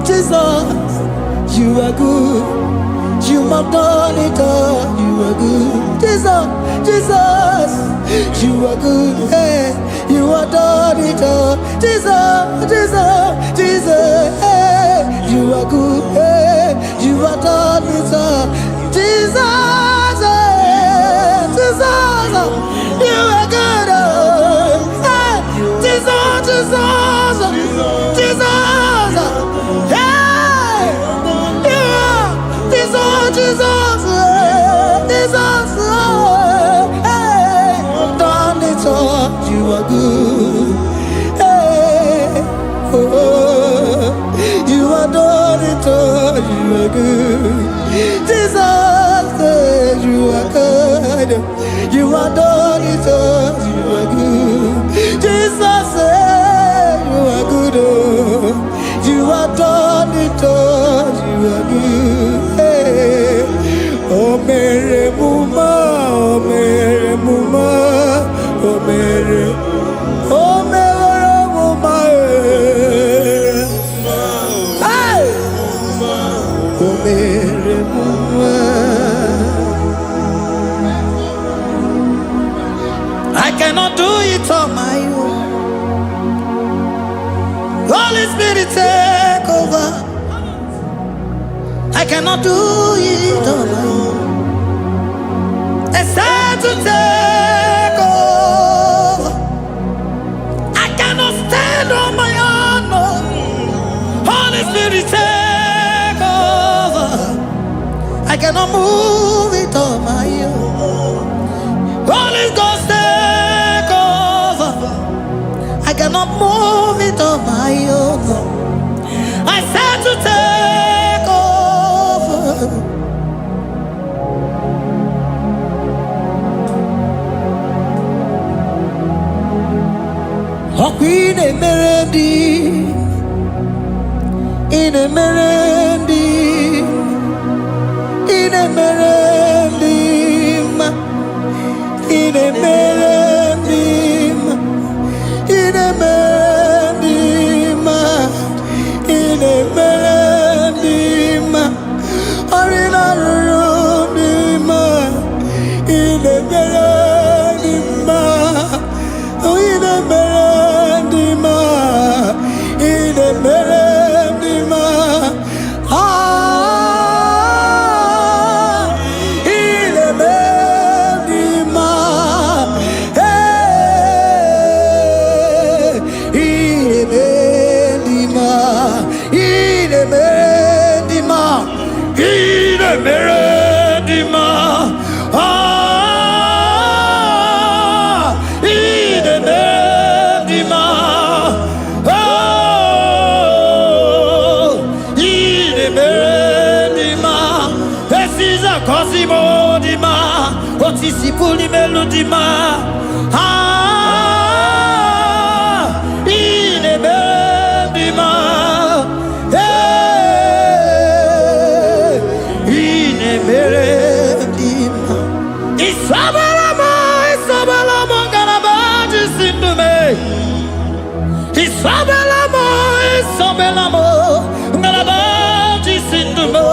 Jesus, you are good. You have done it all. You are good. Jesus, you are good. Hey, you have done it all. Jesus, hey, you are good. Hey, you have done it all. Jesus, you are good. Hey, Jesus, hey, you are Jesus, hey, done it all. You are good. Hey, oh, you are done it all. You are good. Jesus, you are good. You are done it all. You are good. Jesus, you are good. Oh, you are done it all. You are good. Hey. Oh, Mary Muma, oh, Mary Muma, oh, Mary, oh, Mary Muma, hey, oh, Mary Muma. I cannot do it on my own. Holy Spirit, take over. I cannot do it on my own. It's time to take over. I cannot stand on my own. No. Holy Spirit, take over. I cannot move it on my own. Holy Ghost, take over. I cannot move it on my own. I said to take over. Oh, Queen Emerendi, in Emerendi, in Emerendi, in Emerendi, in Emerendi, in Emerendi, Arina Rudima, in Emerendi, in Emerendi, in Emerendi, dima, otisi puli melodima. Ine bendima, ine bendima. Isabelamo, Isabelamo, galabaji sindume. Isabelamo, Isabelamo, galabaji sindume.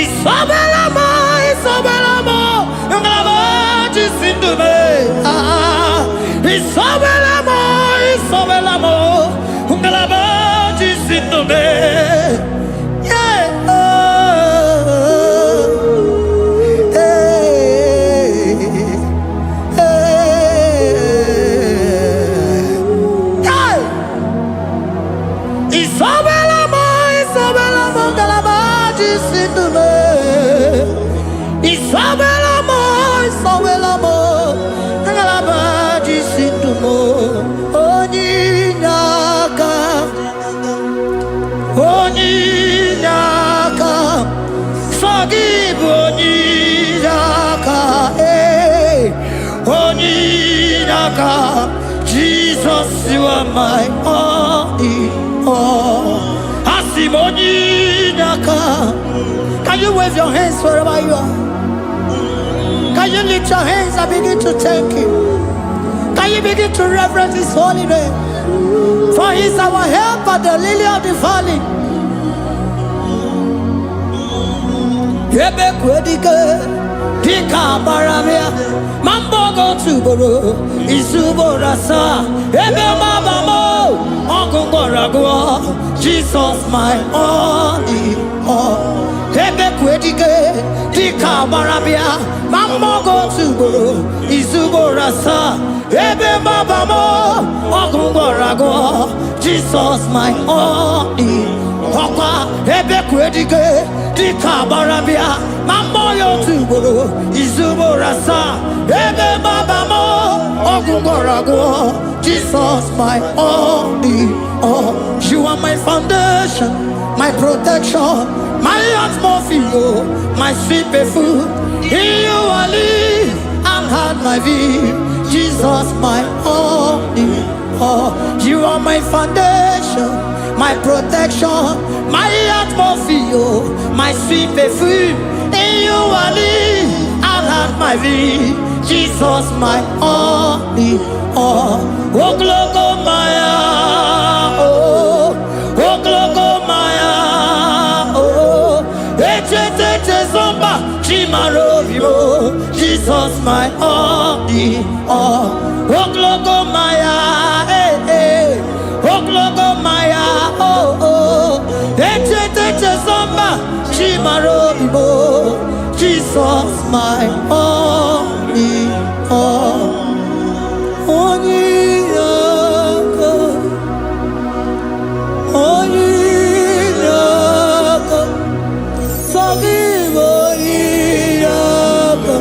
Isabelamo, Isabelamo, galabaji sindume. Isabelamo, Isabelamo, galabaji sindume. Isabelamo, Isabelamo, galabaji sindumo. Onyinaka, onyinaka, forgive onyinaka, onyinaka. Jesus, you are my only all. Asim onyinaka. Can you wave your hands wherever you are? Can you lift your hands and begin to thank Him? Can you begin to reverence His holy name? For He is our help at the lily of the valley. Yebe kwedike, dika baramia, mambo go tuboro, isubora sa, ebe mabamo, ogungoragwa, Jesus my only all. Ebe kwedike, dika baramia, mambo go tuboro, isubora sa, ebe mabamo, ogungoragwa, Jesus my only all. Ebe kwedike, dika baramia, mambo yo tuboro, isubora sa, ebe mabamo, ogungoragwa, Jesus my only all. You are my foundation, my protection, my atmosphere, my sweet perfume. In you I live and had my being. Jesus my only all. You are my foundation, my protection, my atmosphere, my sweet perfume. In you I live and had my being. Jesus my only all. Oh glogo maya, oh glogo maya, oh eche zomba chimaro vivo. Jesus my only all. Oh glogo maya, oh glogo maya, oh eche zomba chimaro vivo. Jesus my only all. Onyinaka, onyinaka, forgive onyinaka,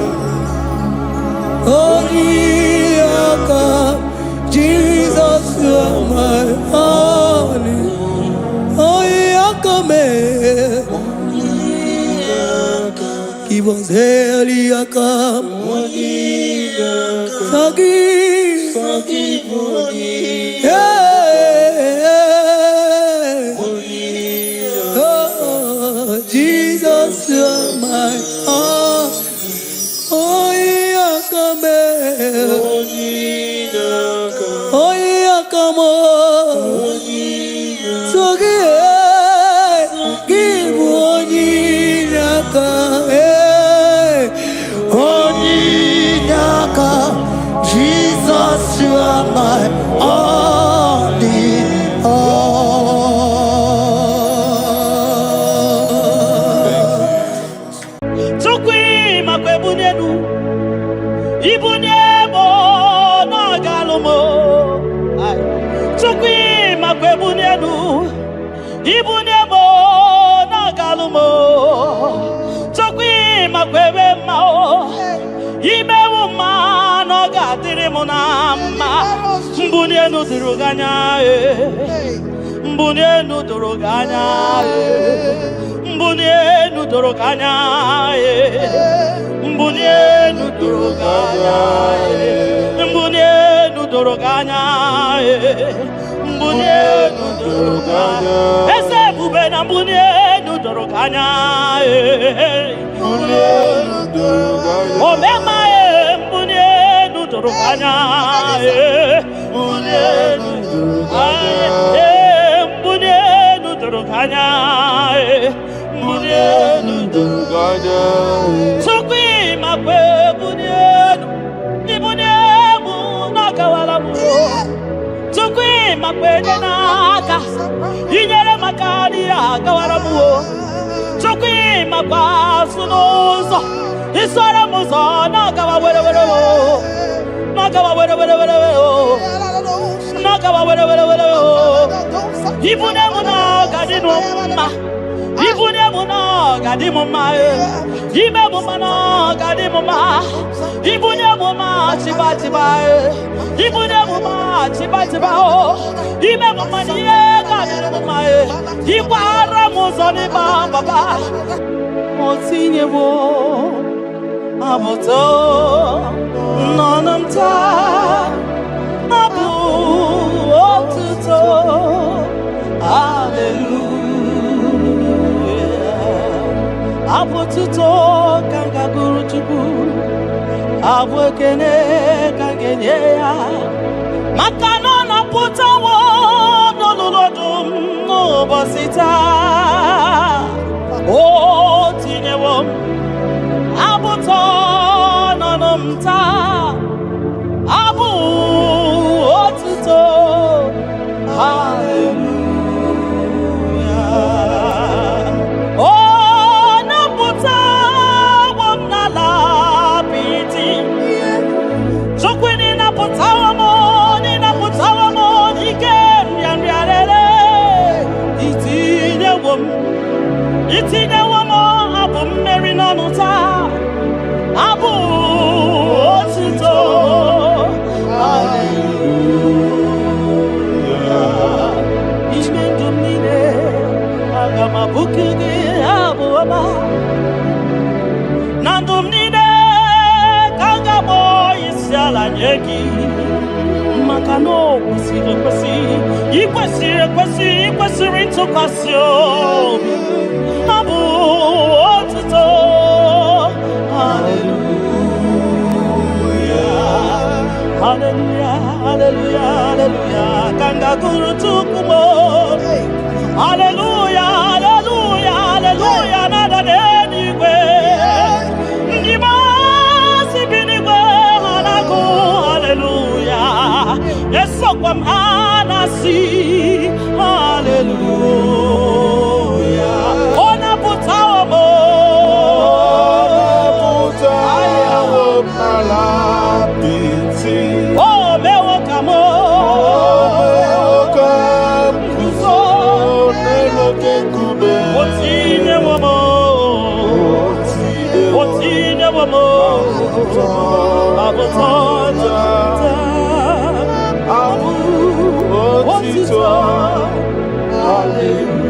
onyinaka. Jesus, you are my only. Onyinaka me, give us Eliaka, forgive onyinaka. Oh, Jesus, you are my all. Onyinaka me, onyinaka mo, give onyinaka, onyinaka. Jesus, you are my only all. Tukwi makwebunenu, ibunebo na galumo. Tukwi makwebunenu, ibunebo na galumo. Tukwi makwebe mao, imewu ma no gadiri munama. Mbunenu duruganya, mbunenu duruganya, mbunenu duruganya. doroganya, mbunienu doroganya, mbunienu doroganya, ese bube na mbunienu doroganya, mbunienu doroganya, omema mbunienu doroganya, mbunienu doroganya, mbunienu doroganya, mbunienu doroganya. Sukwi makwe mbunienu, ibuniemu nakawala mu. Sukwi makwe naka, inyere makani akawala mu. Sukwi makwa sunuzo, isora muzo nakawa were were wo, nakawa were were were wo, nakawa were were were wo. Ibuniemu nakadinu ma. Ibuniemu nakadimu ma. Ibemu mana kadimu ma. Ibuniemu ma chiba chiba. Ibuniemu ma chiba chiba o. Ibemu ma niye kadimu ma. Ikwara muzoni ba baba. Motinyewo amoto nonamta abu otuto. Hallelujah. Apotuto kanga guru chuku. Abwekene kangenye ya. Makano na putawo no lulodum no bosita. Oh tinyewo. Abuto no nomta. Abu otuto. Hallelujah. Oh, naputa wamnala piti. Chokwini naputa wamo, ni naputa wamo, ikem yanriarele. Itine wamo, abu meri nanuta, abu otito. Mabukugi abu aba nandumnide kanga boy siala nyeki makano kwesi into kwasio abu otito. Hallelujah, hallelujah, hallelujah, hallelujah. Kanga guru tukumo. Hallelujah, hallelujah, hallelujah, nada anywhere. Ndimasi binigwe hanaku, hallelujah. Yeso kwa mhanasi, hallelujah. Ona putawa mo, putawa malapiti. Oh, mewo kamo, Otine wamo, abotota, abu otito, hallelujah.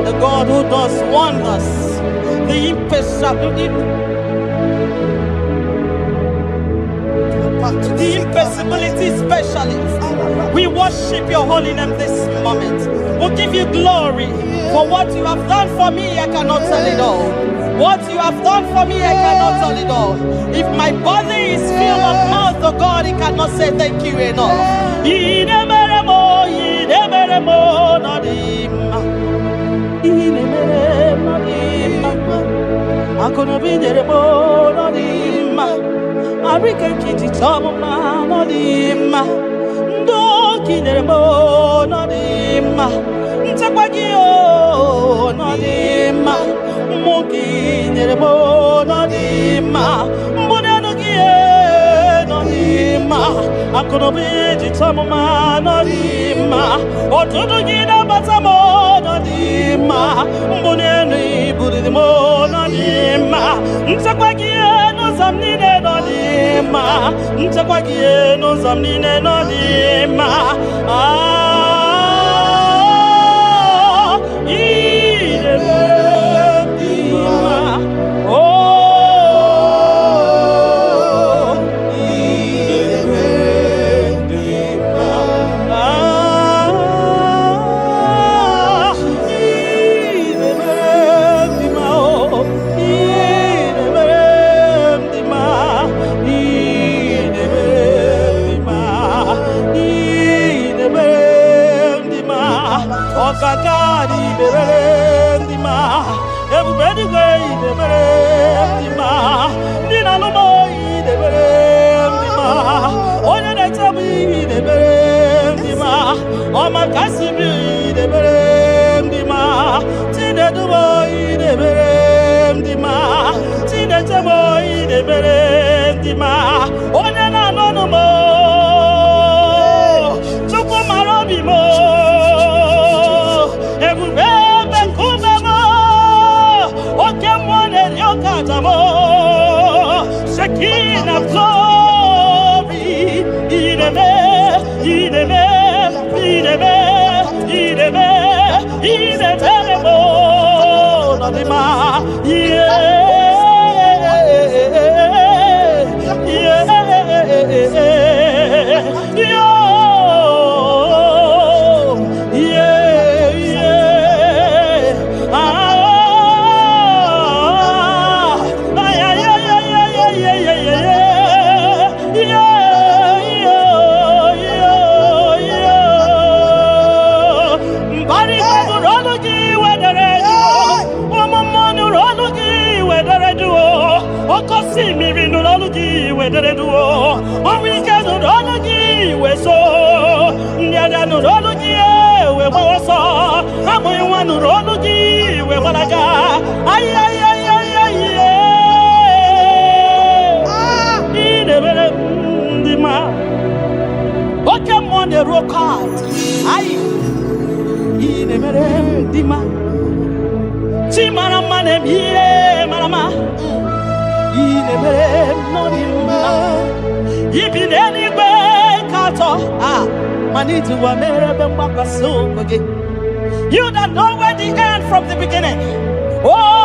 The God who does wonders, the impossibility specialist. We worship your holy name this moment. We'll give you glory for what you have done for me. I cannot tell it all. What you have done for me, I cannot tell it all. If my body is filled of mouth of God, he cannot say thank you enough. Arika kiti choma no dima, ndo kineremo no dima, ntakwagio no dima, muki mo nodima mbune nugie nodima akono biji tamuma nodima otudu gida batamo nodima mbune ni budi mo nodima ntakwagie no zamnine nodima ntakwagie no zamnine nodima Kakari berendima, everybody gay de berendima, Nina no boy de berendima, Oya de tabi de berendima, Oma Kasibi de berendima, Tine du boy de berendima, Tine de boy de berendima, Oya na no mo, Chuko marobi mo. Shekin of glory, ideme, nodima, you that know where the end from the beginning. Oh,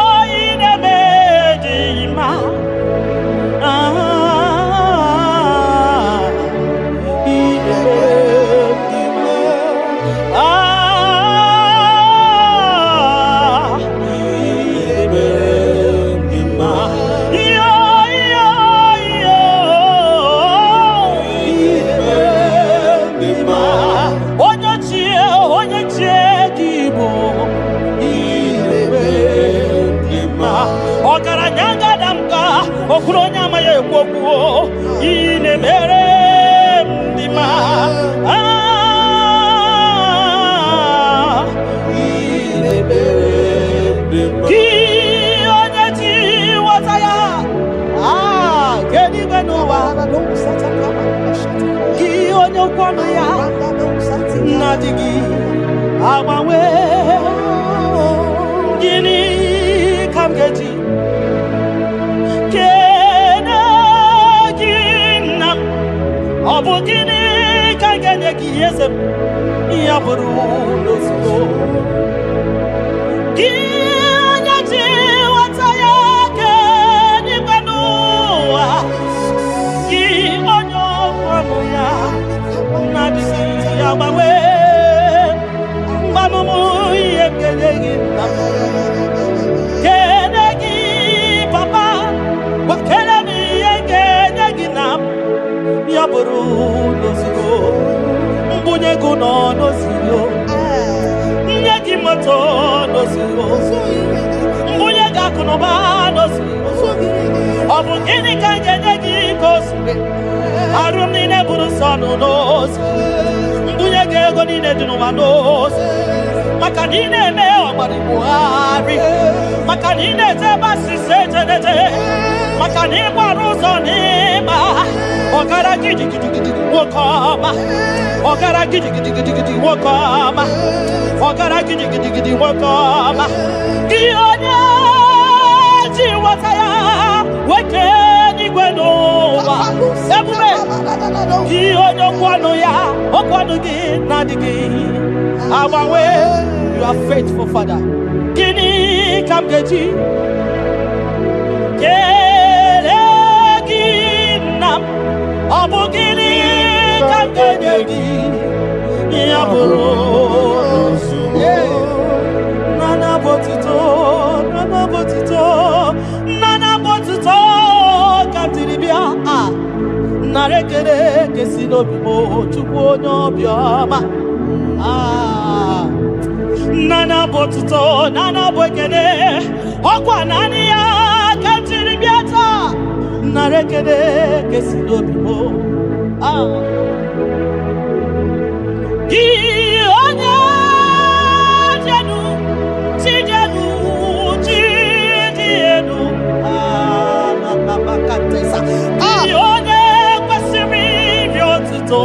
Makanine teba sisetenete. Makani baruzoneba. Ogara gidi gidi gidi wokoma. Ogara gidi gidi gidi gidi wokoma. Ogara gidi gidi gidi wokoma. Gionya jiwataya wekeni gwenoba. Ebume. Gionya kwano ya okwano gi nadigi. Our way, you are faithful, Father. Gini kam geji. Nam abugini kangenegi yaburo nana botito kantiribia narekere kesino bimo chukwu nyobioma nana botito nana bokene okwa nani ya kantiribia ta narekede kesino bimo Gionya jenu tijenu na bakatesa Gionya kwasimi vyotito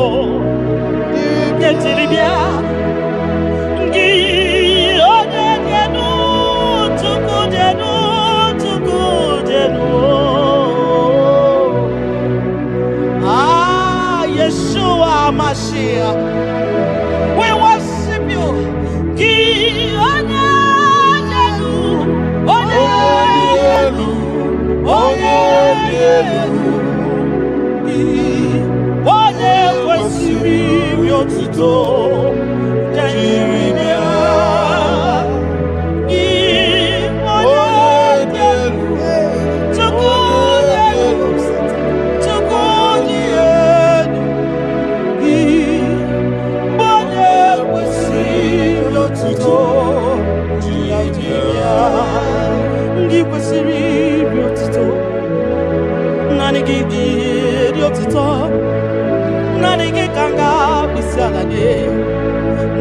ketiribia Gionya jenu tukujenu Yeshua Mashiach, we worship you.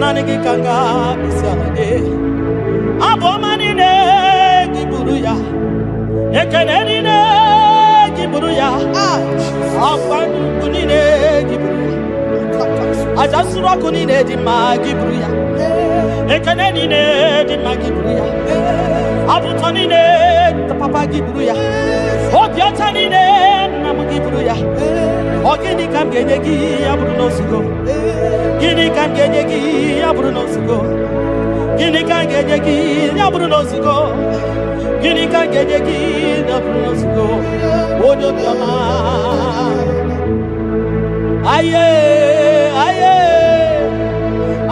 Nanigi kanga bisalade abomani ne giburuya ekeneni ne giburuya afanu kunine giburuya ajasura kunine di magiburuya ekeneni ne di magiburuya abutoni ne papa giburuya obiotani ne namugiburuya ogini kam genyegi abuno sugo Gini kan genyegi ya Bruno Sugo. Gini kan genyegi ya Bruno Sugo. Gini kan genyegi ya Bruno Sugo. Odo biama. Aye, aye,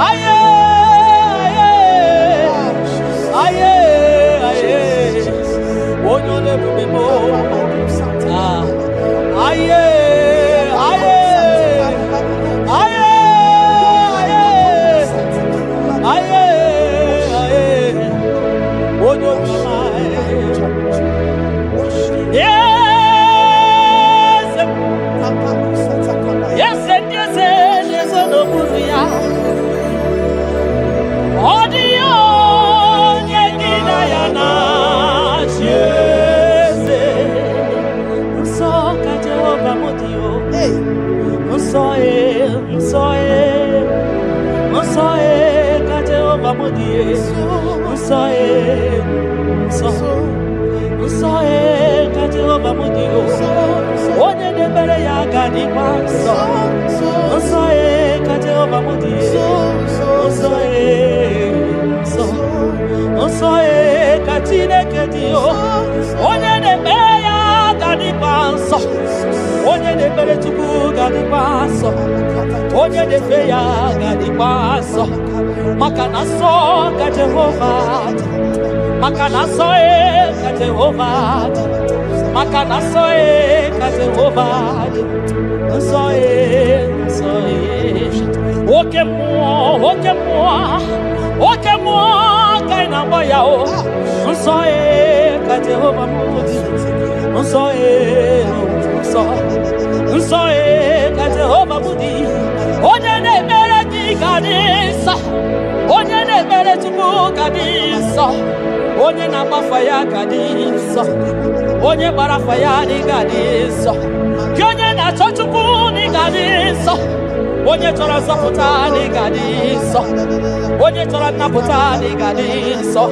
aye, aye, aye, aye. Odo le bubemo. Aye, aye. onye na-agbafa ya ga dị nsọ, onye gbara afa ya ga dị nsọ, gị onye na-achọ Chukwu ga dị nsọ, onye chọrọ nzọpụta ga dị nsọ, onye chọrọ nnapụta ga dị nsọ,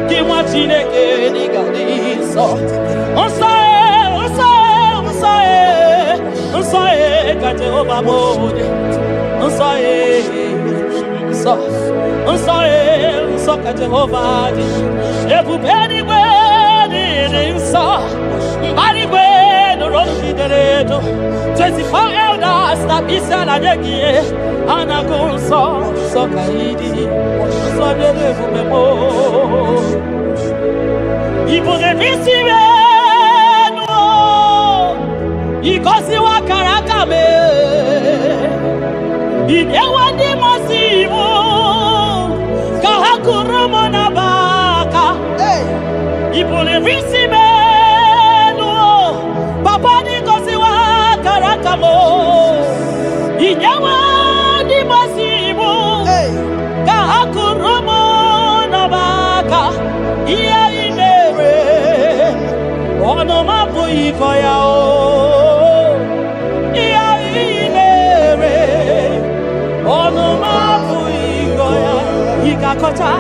gị nwa Chineke ga dị nsọ. Nsọ nsọ nsọ nsọ ka Jehova bụ onye nsọ nsọ nsọ nsọ ka Jehova dị. Ebube eluigwe dị nsọ, mbara igwe nụrụ olu jidere edo. 24 elders na-akpọ isiala nye gị, ha na-agụ nsọ nsọ ka ị dị. Nsọ n'elu ebube m, Ibu na-esi enu, ịgọziwa akara aka m, ị na-ewe ndị mmasị iwu ka ha kụrụ m n'abaka. Ibu na-esi enu, papa n'ịgọziwa akara aka m, ị na-ewe ndị mmasị iwu ka ha kụrụ m n'abaka. Ihe ị mere ọnụ m abụghị ịkọ ya, ihe ị mere ọnụ m abụghị ịkọ ya. Ị ga-akọcha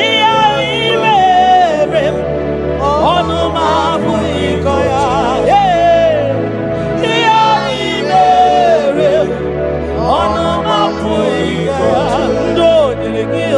ihe ị mere ọnụ m abụghị ịkọ ya. Ihe ị mere ọnụ m abụghị ịkọ ya. Ndị o nyere gị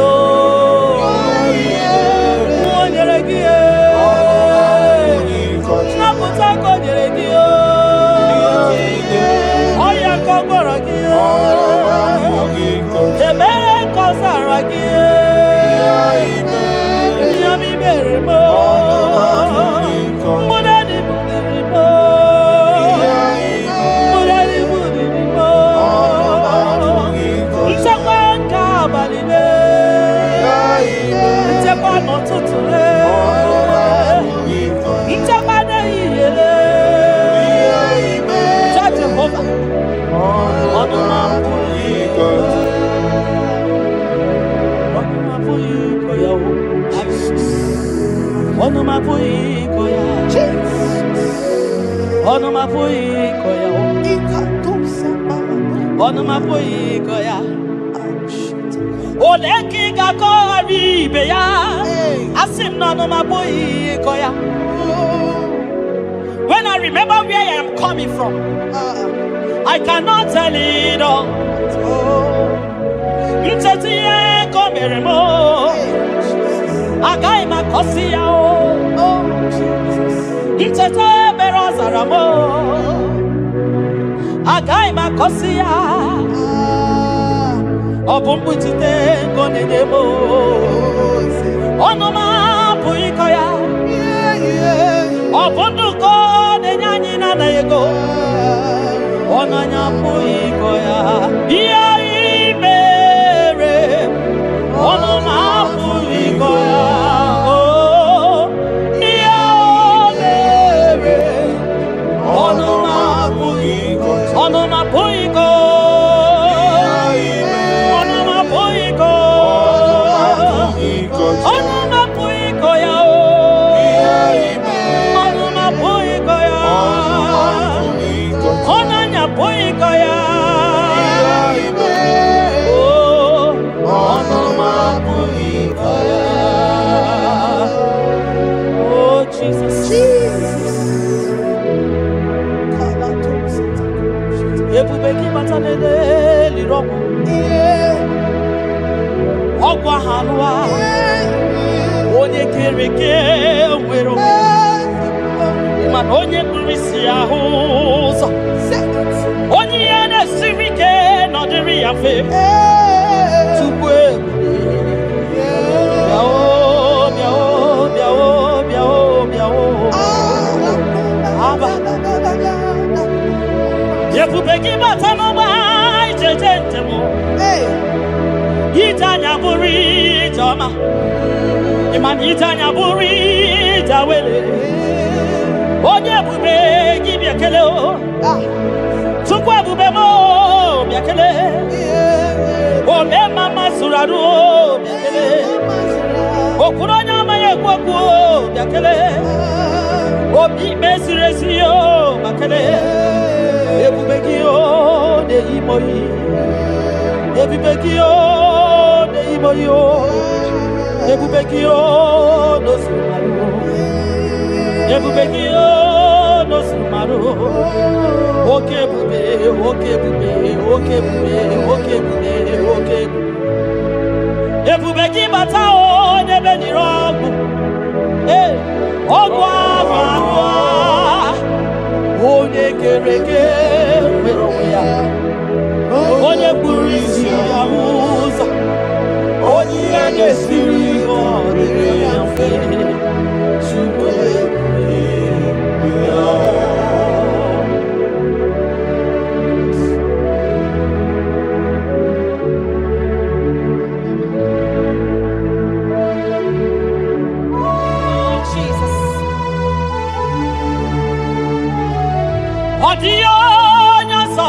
When I remember where I am coming from, I cannot tell it all. kwakwo yakele obi mesiresi o makele ebubeki o de imoyi ebubeki o de imoyi o ebubeki o no sumaru ebubeki o no sumaru okebube ebubeki bata o nebe ni rogu ogwa manwa onye kereke nwere onwe ya onye kpụrụ isi ya ụzọ onye ihe na-esiri ọ dịrị ya mfe Chukwu ya. Odio nyasa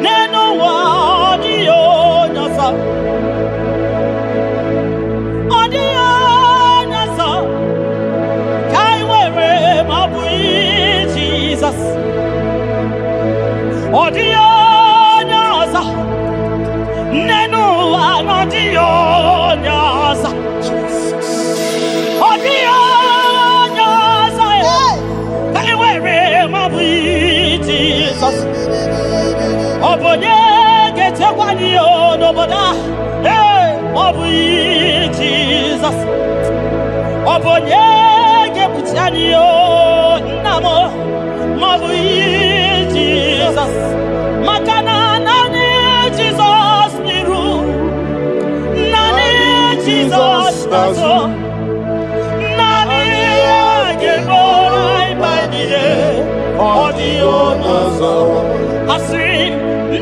neno wa odio nyasa kai were mabui Jesus odio nyasa neno wa odio nyasa odio nyasa kai were mabui Jesus obonye getekwani onoboda mabui Jesus obonye gebutiani namo mabui Jesus makana nani Jesus niru nani Jesus nazo nani ageborai bainide odio nazo asin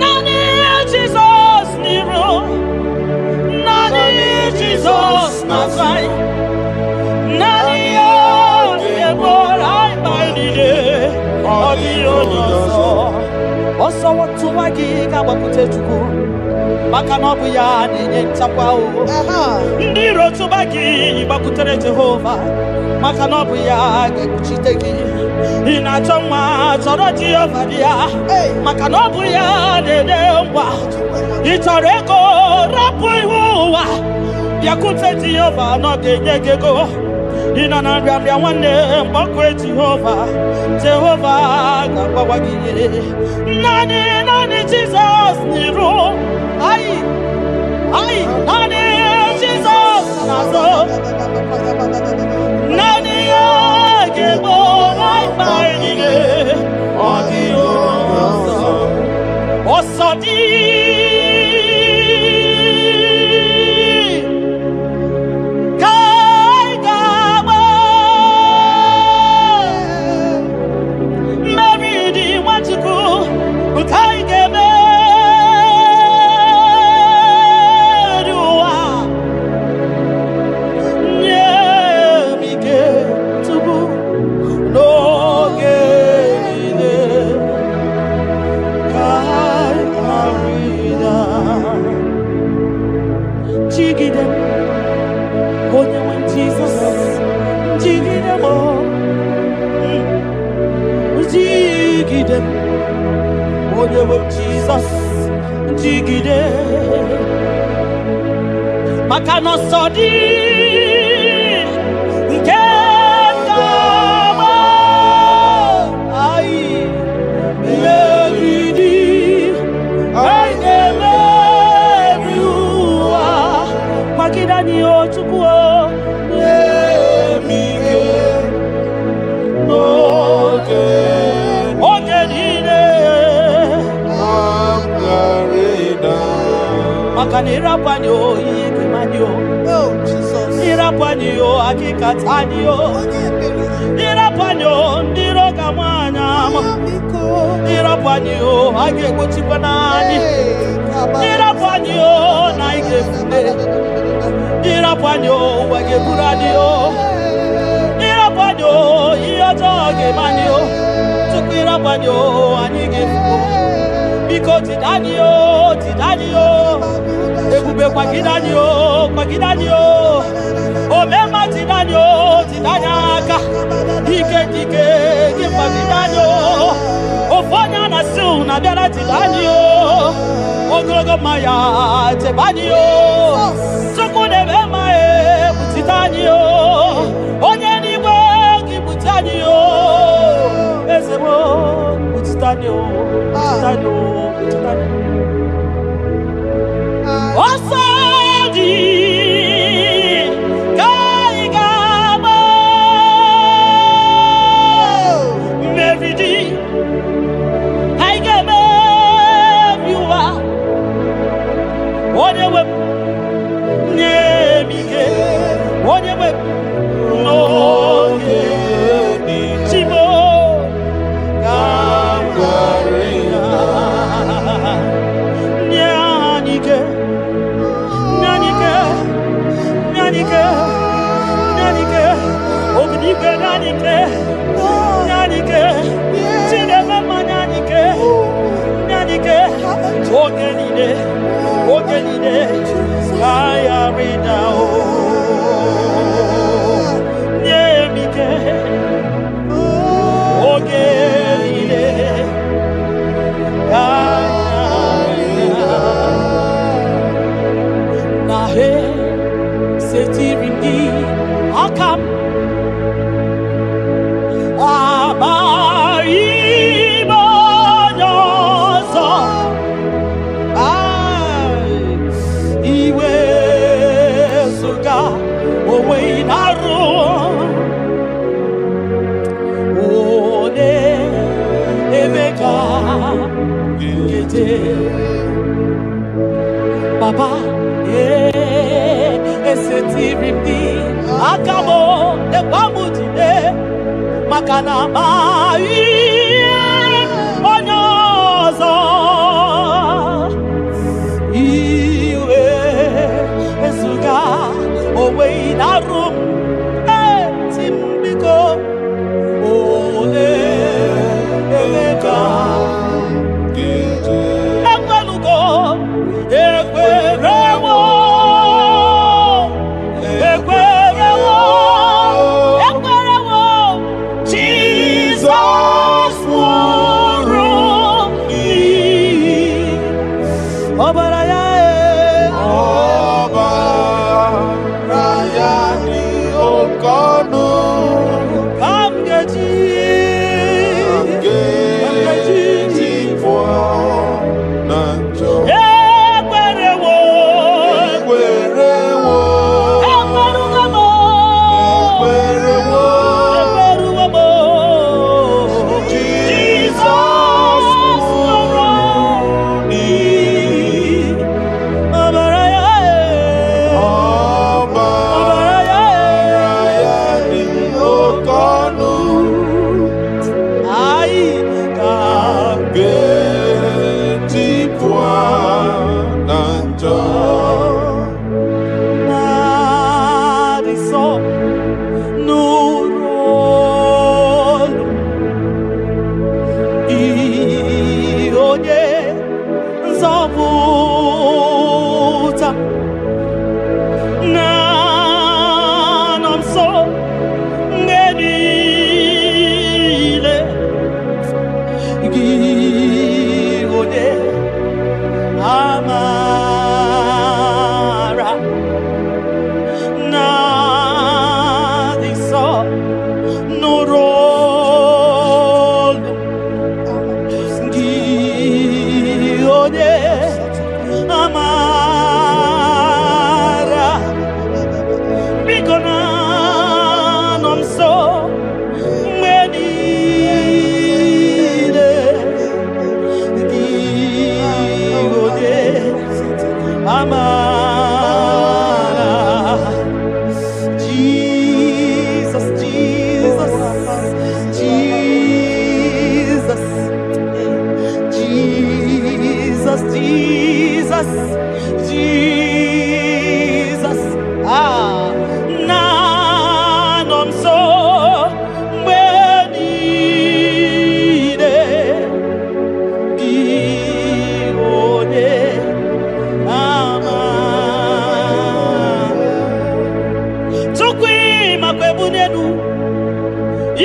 nani Jesus niru nani Jesus nazai nani ageborai bainide odio nazo oso watu wagi kabakute chuku maka na ọbụ ya na-enye nchekwa o ndị iro tụba gị gbakwutere Jehova maka na ọbụ ya ga-ekpuchite gị ị na-achọ nwa chọrọ Jehova dị ya maka na ọbụ ya na-enye ngwa ị chọrọ ego rapụ ihu ụwa bịakwute Jehova na ọ ga-enye gị ego ị nọ na nrịanrịa nwanne mgbakwe Jehova ga-agbawa gị naanị Jizọs n'iru ai naanị Jizọs n'azụ naanị ya ga-egbo mkpa niile ọ dịghị ọsọ dị onye nwe Jesus jigide maka na ọsọ dị nke ndama anyị meriri anyị ga-emeri ụwa magide anyị Chukwu emike n'oge maka na ịrapanye ihe kemanye ịrapanye akịkatanye ịrapanye ndị iro ga-amanya ịrapanye a ga-egbochikwa n'anyị ịrapanye na ị ga-efule ịrapanye ụwa ga-eburu anyị ịrapanye ihe ọjọọ ga-emanye tupu ịrapanye anyị ga-efu biko tidani ebube kwagidani omema Tidanyo, Tidanyaka, Dike, Gimba Tidanyo, Ofonya Nasu, Nabella Tidanyo, Ogrogo Maya, Tebanyo, Sokune Vemae, Tidanyo, Onyaniwe, Gibutanyo, Ezebo, Tidanyo, Tidanyo. Osadi Kaigama Meridi Haigame Viwa Onewe Nemige Onewe Noge Chimo Kamgarina Nyanike Nanike, Ognike, Nanike, Cinema Nanike, Ogenide, Kaya Ridao, Nemike, Ogenide, Nahe. Setirindi akam abaimonozo iwe suga owe inaru one emeka gete Papa Esetirindi akamo ekwamutide makana mai onyozo iwe esuga owe inarum timbiko ole emeka ekwelugo ekwerewo Jesus.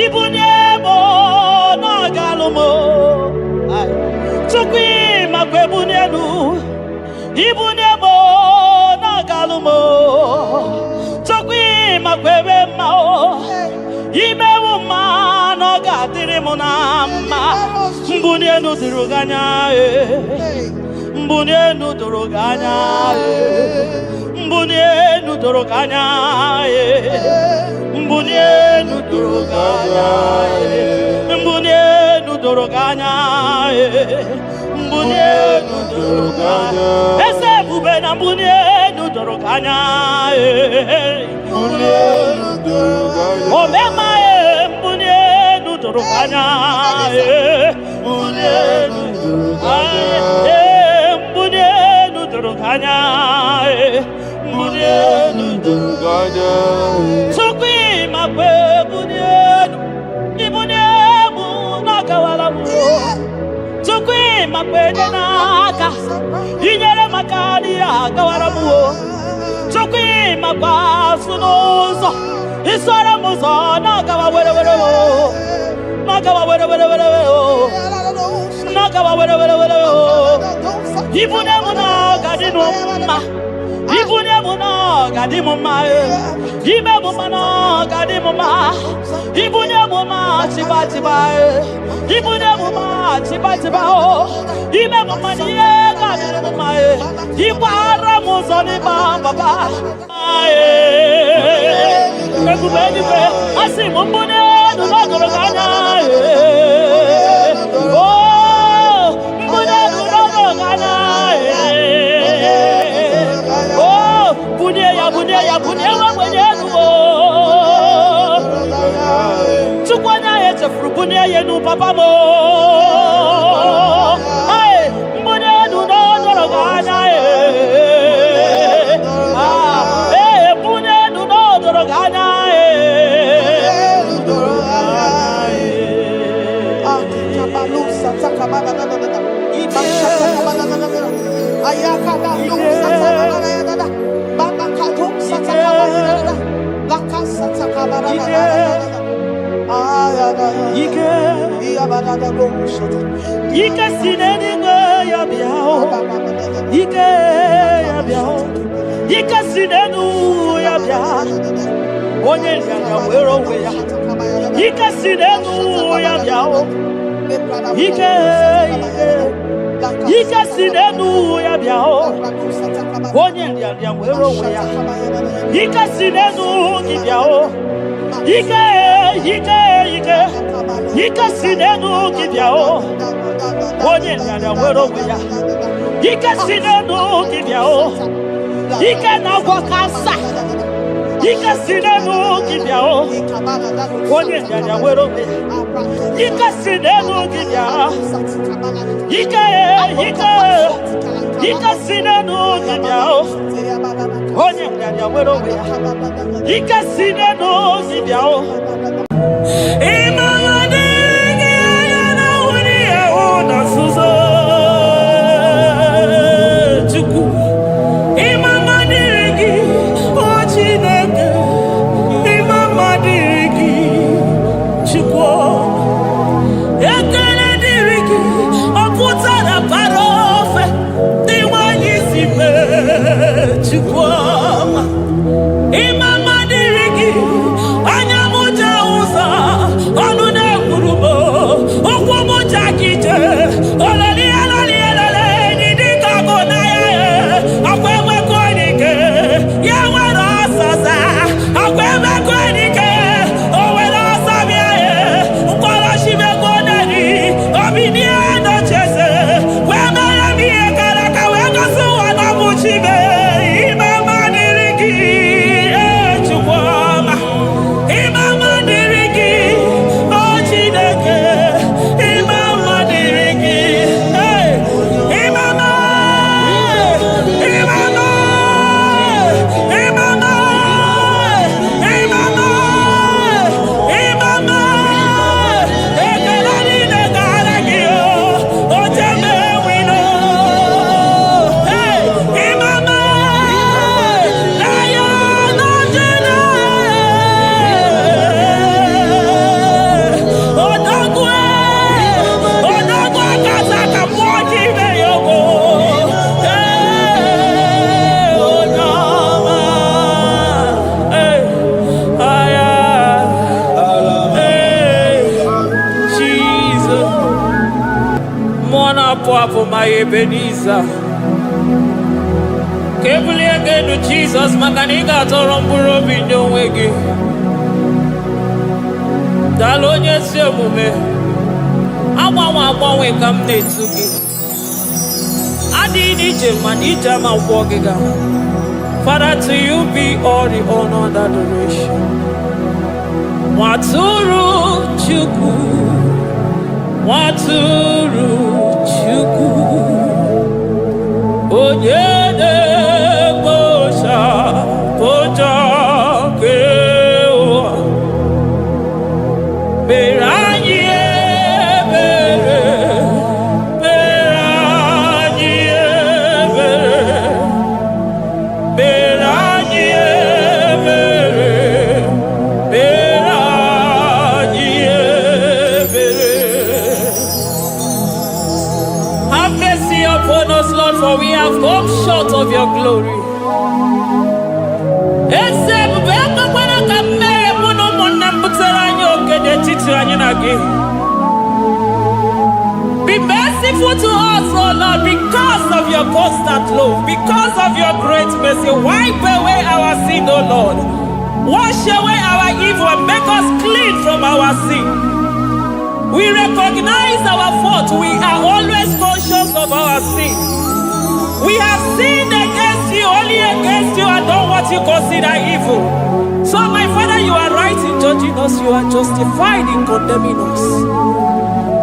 Ibuniemo na galumo. Chukwi makwebunienu. Ibuniemo na galumo. Chukwi makwebe mao. Imewu ma no gatiri munama. Mbunienu diruganya. Mbunienu diruganya. Mbunienu diruganya. Mbunienu doroganya, mbunienu doroganya, mbunienu doroganya. Ese bube na mbunienu doroganya, mbunienu doroganya. Omema mbunienu doroganya, mbunienu doroganya, mbunienu doroganya, mbunienu doroganya. Ibuniemu nakawalamu Chukwi makwede naka Inyere makani akawalamu Chukwi makwasunuzo Isora muzo nakawa were Nakawa were Nakawa were Ibuniemu nakadinu ma Ibuniemu nakadimu ma Ibuniemu nakadimu ma Ibuniemu ma chiba Ibuniemu ma chiba Ibuniemu ma niye kadimu ma Ibara muzoni baba Ekubeni kwe asimu mbunienu nodoroganya Oh mbunienu nodoroganya Bunia wabwenyenu Chukwana yeche frubunia yenu papa mo Ay, mbunienu no doroganya mbunienu no doroganya Akabalusa takabana Ike sineni ya biao Ike ya biao Ike sinenu ya biao Onye nyanya wero weya Ike sinenu ya biao Ike sinenu ya biao Onye nyanya wero weya Ike sinenu ya biao Ike sinenu kibyao Onye nyanya wero weya Ike sinenu kibyao Ike na wakasa Ike sinenu kibyao Onye nyanya wero weya Ike sinenu kibyao Ike sinenu kibyao Onye nyanya wero weya Ike sinenu kibyao Imama dirigi, anyamu apụ ma Ebenezer. Ka ebulie gị elu Jizọs maka na ị ga-atọrọ mkpụrụ obi ndị onwe gị. Daalụ onye ezi omume. Agbanwe agbanwe ka m na-etu gị. Adịghị n'ije mana ije ama gwọ gị ga. Father, to you be all the honor and adoration. Nwatụrụ Chukwu, Nwatụrụ Chukwu, onye na-ekpocha pocha nke ụwa, mere anyị ebere, mere anyị ebere, mere anyị ebere, mere anyị ebere. Have mercy upon us, Lord, for we have come short of your glory. Be merciful to us, oh Lord, because of your constant love, because of your great mercy. Wipe away our sin, oh Lord. Wash away our evil and make us clean from our sin. We recognize our fault. We are always conscious of our sin. We have sinned against you, only against you, and done what you consider evil. So, my Father, you are right in judging us. You are justified in condemning us.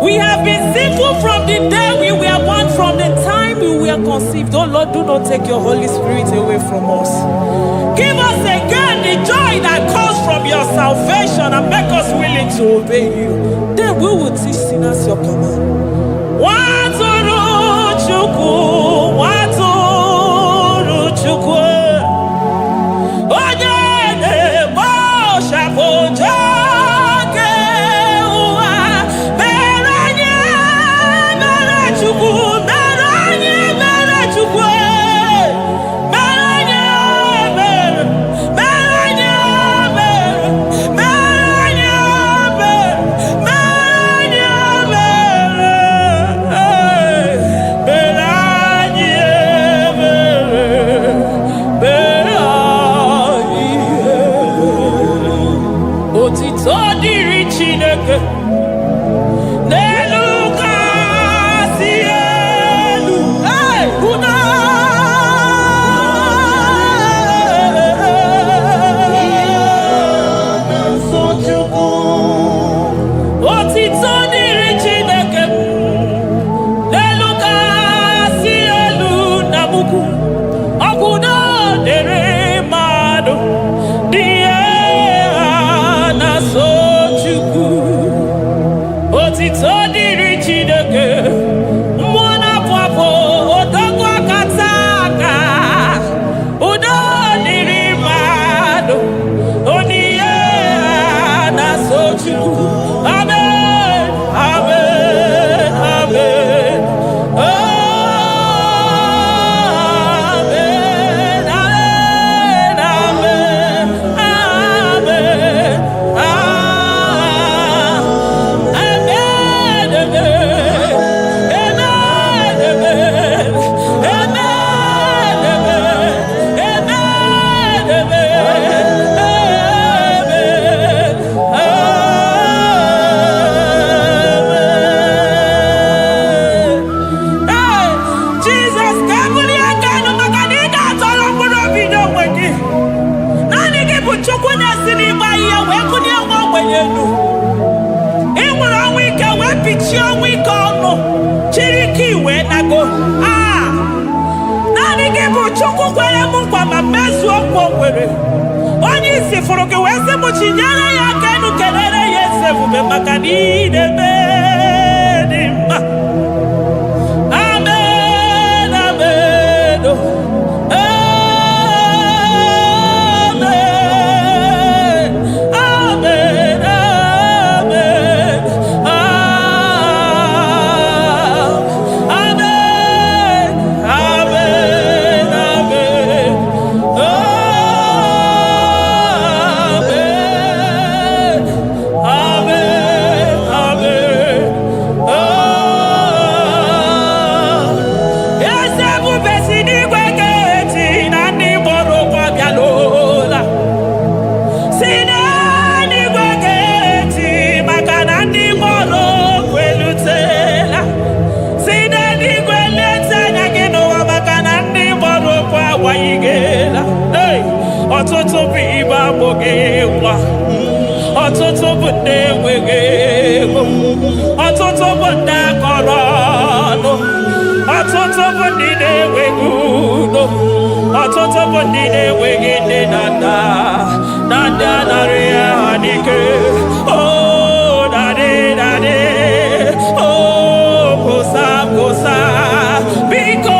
We have been sinful from the day we were born, from the time we were conceived. Oh Lord, do not take your Holy Spirit away from us. Give us again the joy that comes from your salvation and make us willing to obey you. Then we will teach sinners your command. Nwatụrụ Chukwu, Nwatụrụ Chukwu, onye na-ekpocha pocha nke ụwa, mere anyị ebere Chukwu, mere anyị ebere Chukwu, mere anyị ebere, mere anyị ebere, mere anyị ebere, mere anyị ebere. Otito dịrị Chineke n'elu kasị elu. Una otito dịrị Chineke n'elu kasị elu na mukwu. Ọgwụdo dịrị mmadụ dị na-so Chukwu. Otito dịrị Chineke, mmụọ na-apụ apụ, odogwu akata aka. Udo dịrị mmadụ, onyinye na-so Chukwu. Amen, amen, amen. Amen, amen, amen, amen, Jesus, kabuli agano maka na ị ga-atọrọ mkpụrụ obi n'onwe gị. Naanị gị bụ Chukwu na-esi n'ịgba ihe wee kụnye nwa ogbenye elu. Ị nwere ọnwụ ike wee pichie ọnwụ ike ọnụ, chiri ike iwe nago. Naanị gị bụ Chukwu kwere m nkwa ma mezuo nkwa o kwere. Onye isi fụrụ gị wee sị m chinyere ya aka enu, kelere ya eze ebube maka na ị na-eme dị mma. Amen, amen, oh. Amen, amen, amen, amen, amen, amen, amen, amen, amen. bụ ndị enweghị ego, ọtụtụ bụ ndị akọrọ ọnụ, ọtụtụ bụ ndị na-enweghị udo, ọtụtụ bụ ndị na-enweghị nne na nna, na ndị anara ya n'ike. Oh, daddy, daddy, oh, gosa, gosa, biko.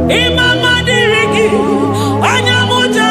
Imama dirigi, anyamuja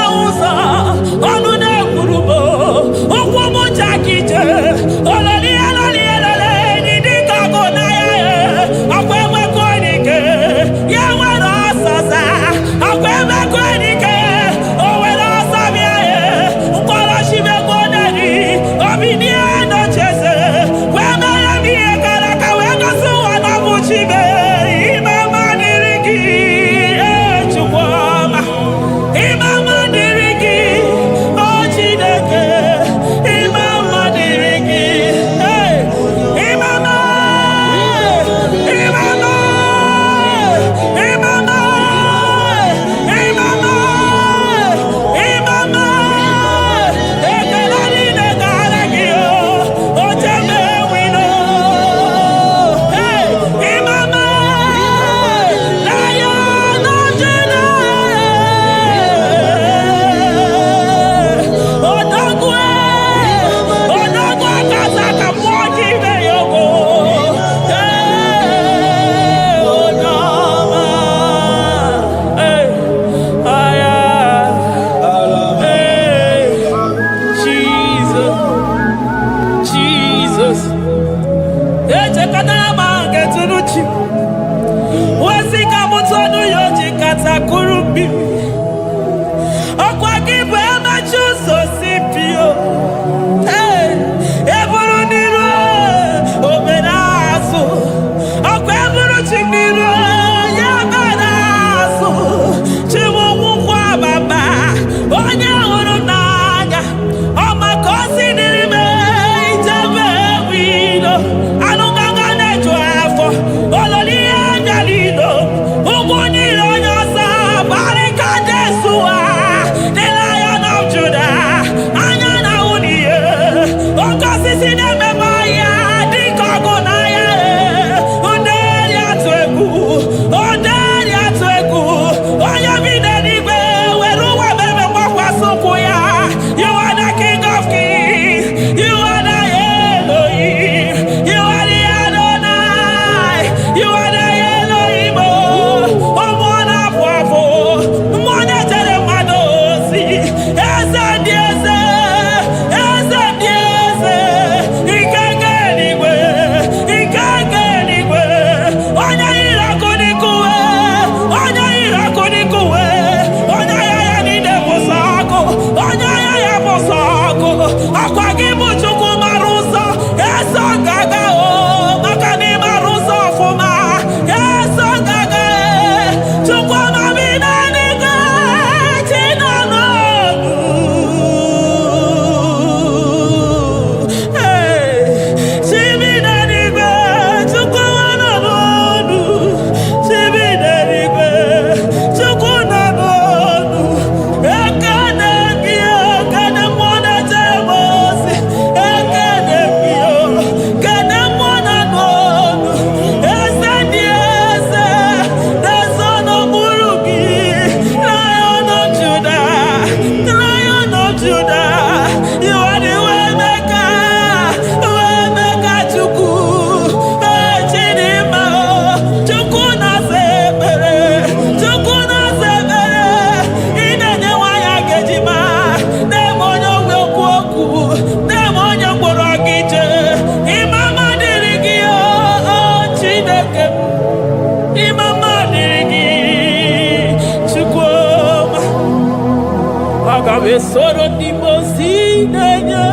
Agabe soro di mosi nenye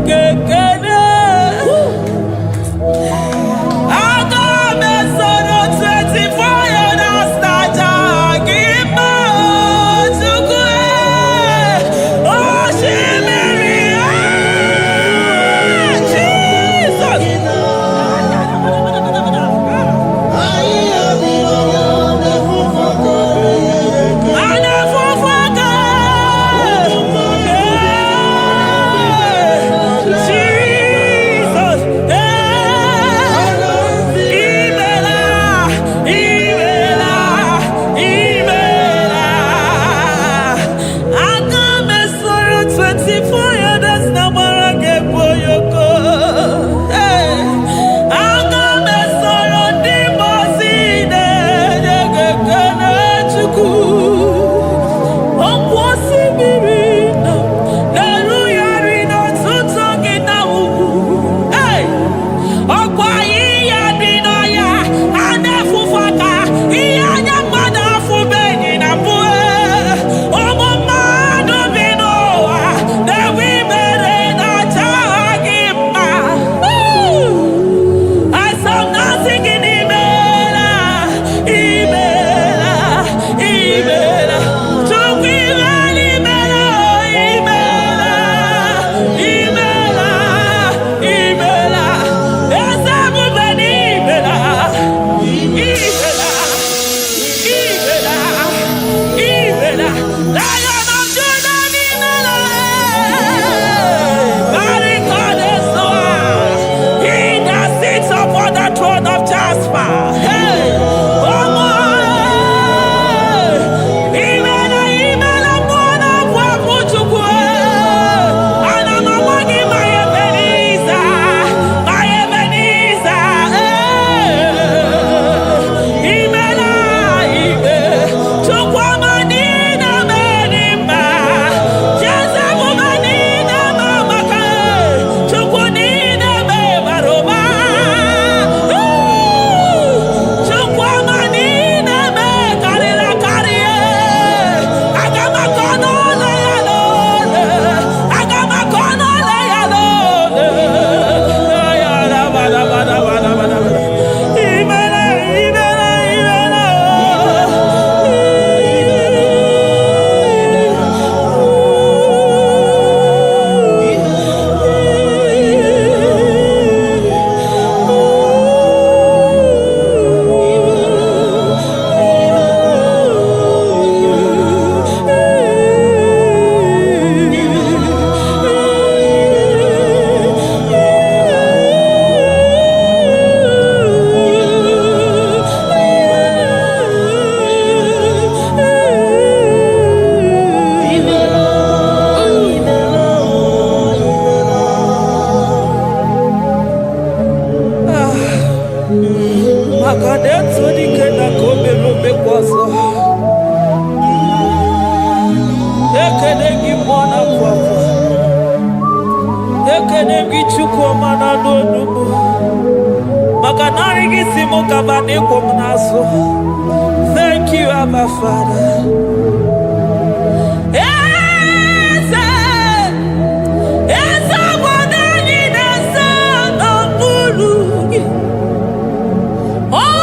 kekene. Agabe soro 24 years naja gima chukwe. Oh shimiri Jesus. Thank you, Abba Father. Oh,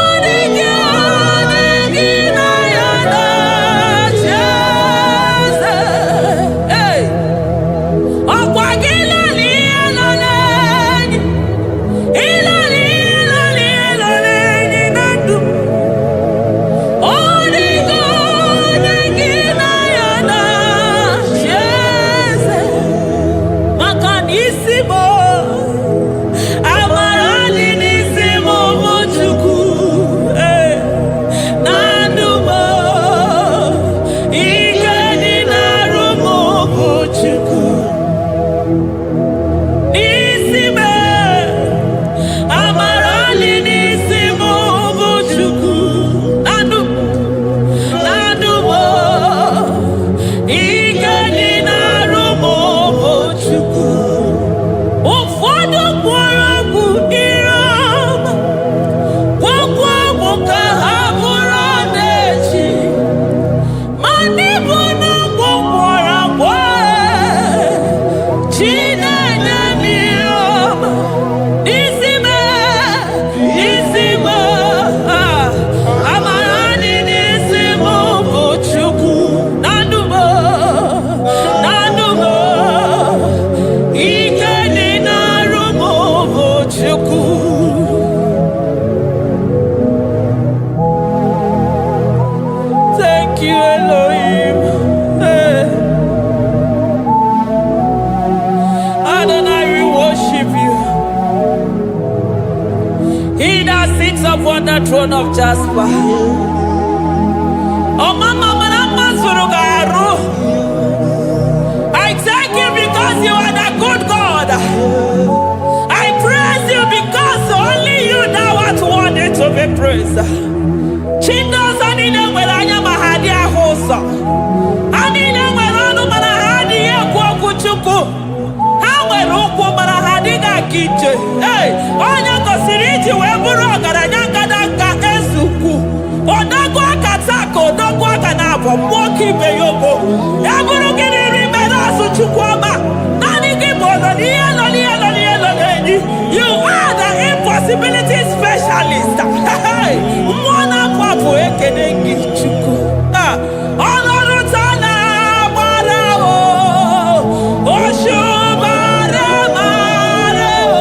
stone of jasper. Oh, Mama, I thank you because you are the good God. I praise you because only you now are worthy to be praised. Chindos anine nwere anya ma ha dị ahụ ụzọ. Anine nwere ọnụ mana ha adịghị ekwu okwu Chukwu. Ha nwere ụkwụ mana ha adịghị aga ije. Onye gosiri iji wee bụrụ ọgaranya ngadanga ezukwu. Odogwu aka taa ka odogwu aka na-abụ mmụọ ka ibe ya ogo. Ya bụrụ gịnị rime n'azụ Chukwu ọma. Naanị gị bụ ọnọdụ ihe nọ n'ihe nọ n'ihe nọ n'enyi. You are the impossibility specialist. Mmụọ na-apụ apụ ekene gị Chukwu. Ọnọdụ taa na-agbara o. Oshu mara mara o.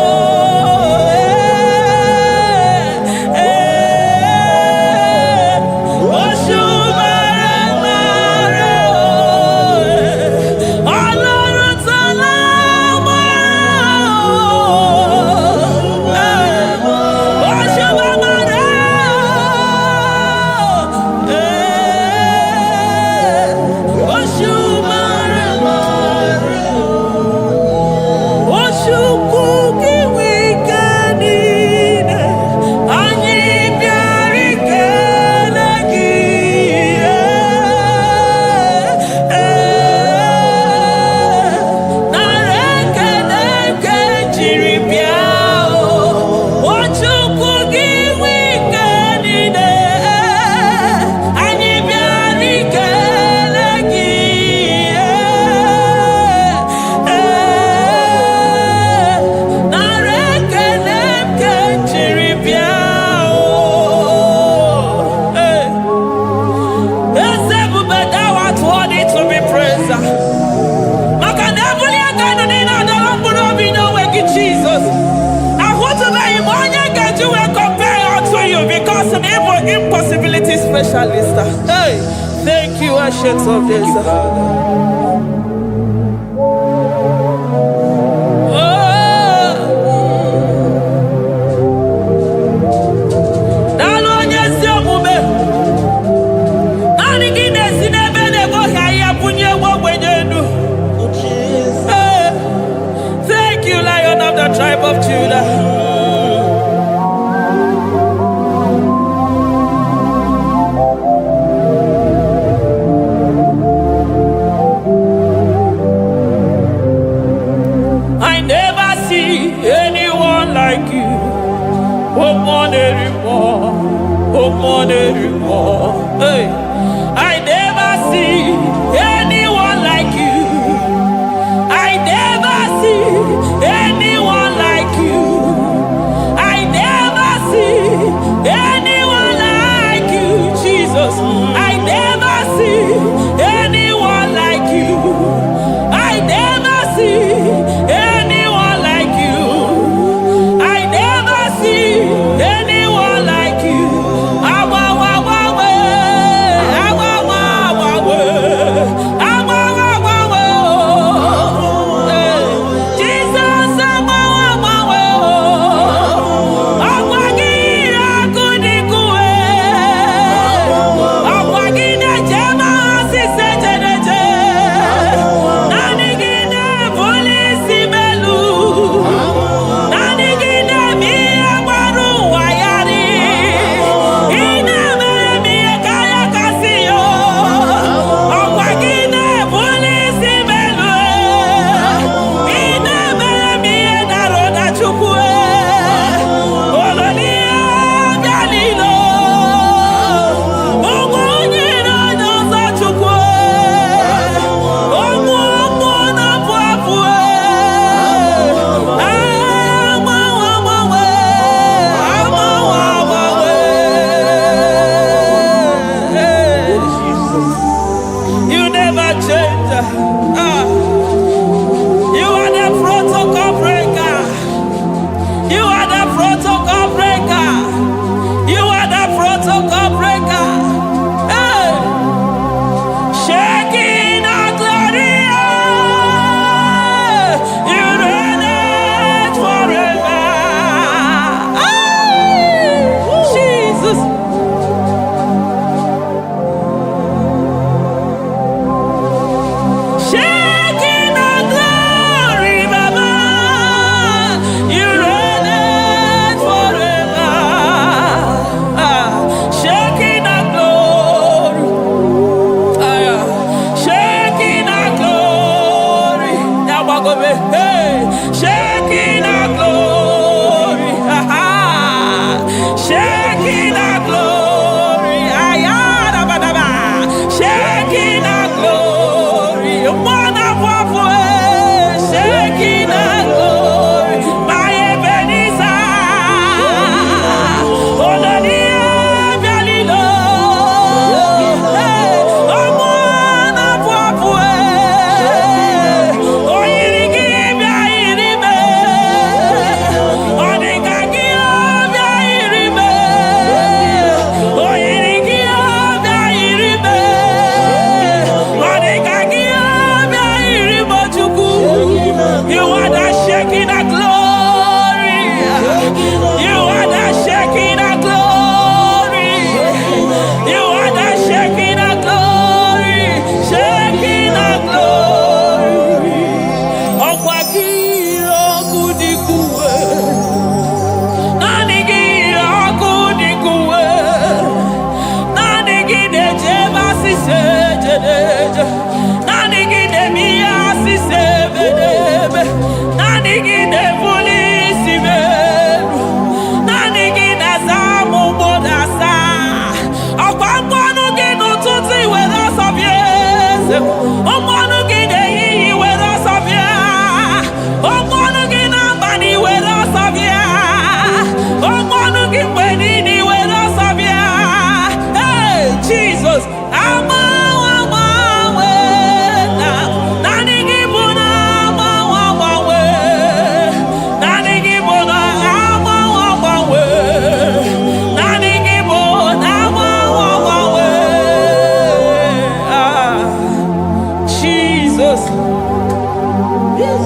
Oshu mara mara o. Ọnọdụ taa na-agbara o. Oshu mara Oshu mara Oshu kuki wikanine Anyi biari kenagi Nareke neke jiri biao Oshu kuki wikanine Anyi biari kenagi Nareke neke jiri biao Ezebube thou art worthy to be praised. Maka na ebuli aka nọ n'ile adọrọ mkpụrụ obi n'onwe gị Jesus. Ahụtụbeghị m onye ga-eji wee compare unto you because na ịbụ impossibility specialist. Thank you, ancient of days. Daalụ onye ezi omume. Naanị gị na-esi n'ebe na-eboghị ahịhịa bunye egbe ogbenye elu. Thank you, Lion of the tribe of Judah. I never see anyone like you. Hey, I never see anyone like you. I never see anyone like you. I never see anyone like you, Jesus. I never see anyone like you. I never see anyone like you. I never see anyone like you.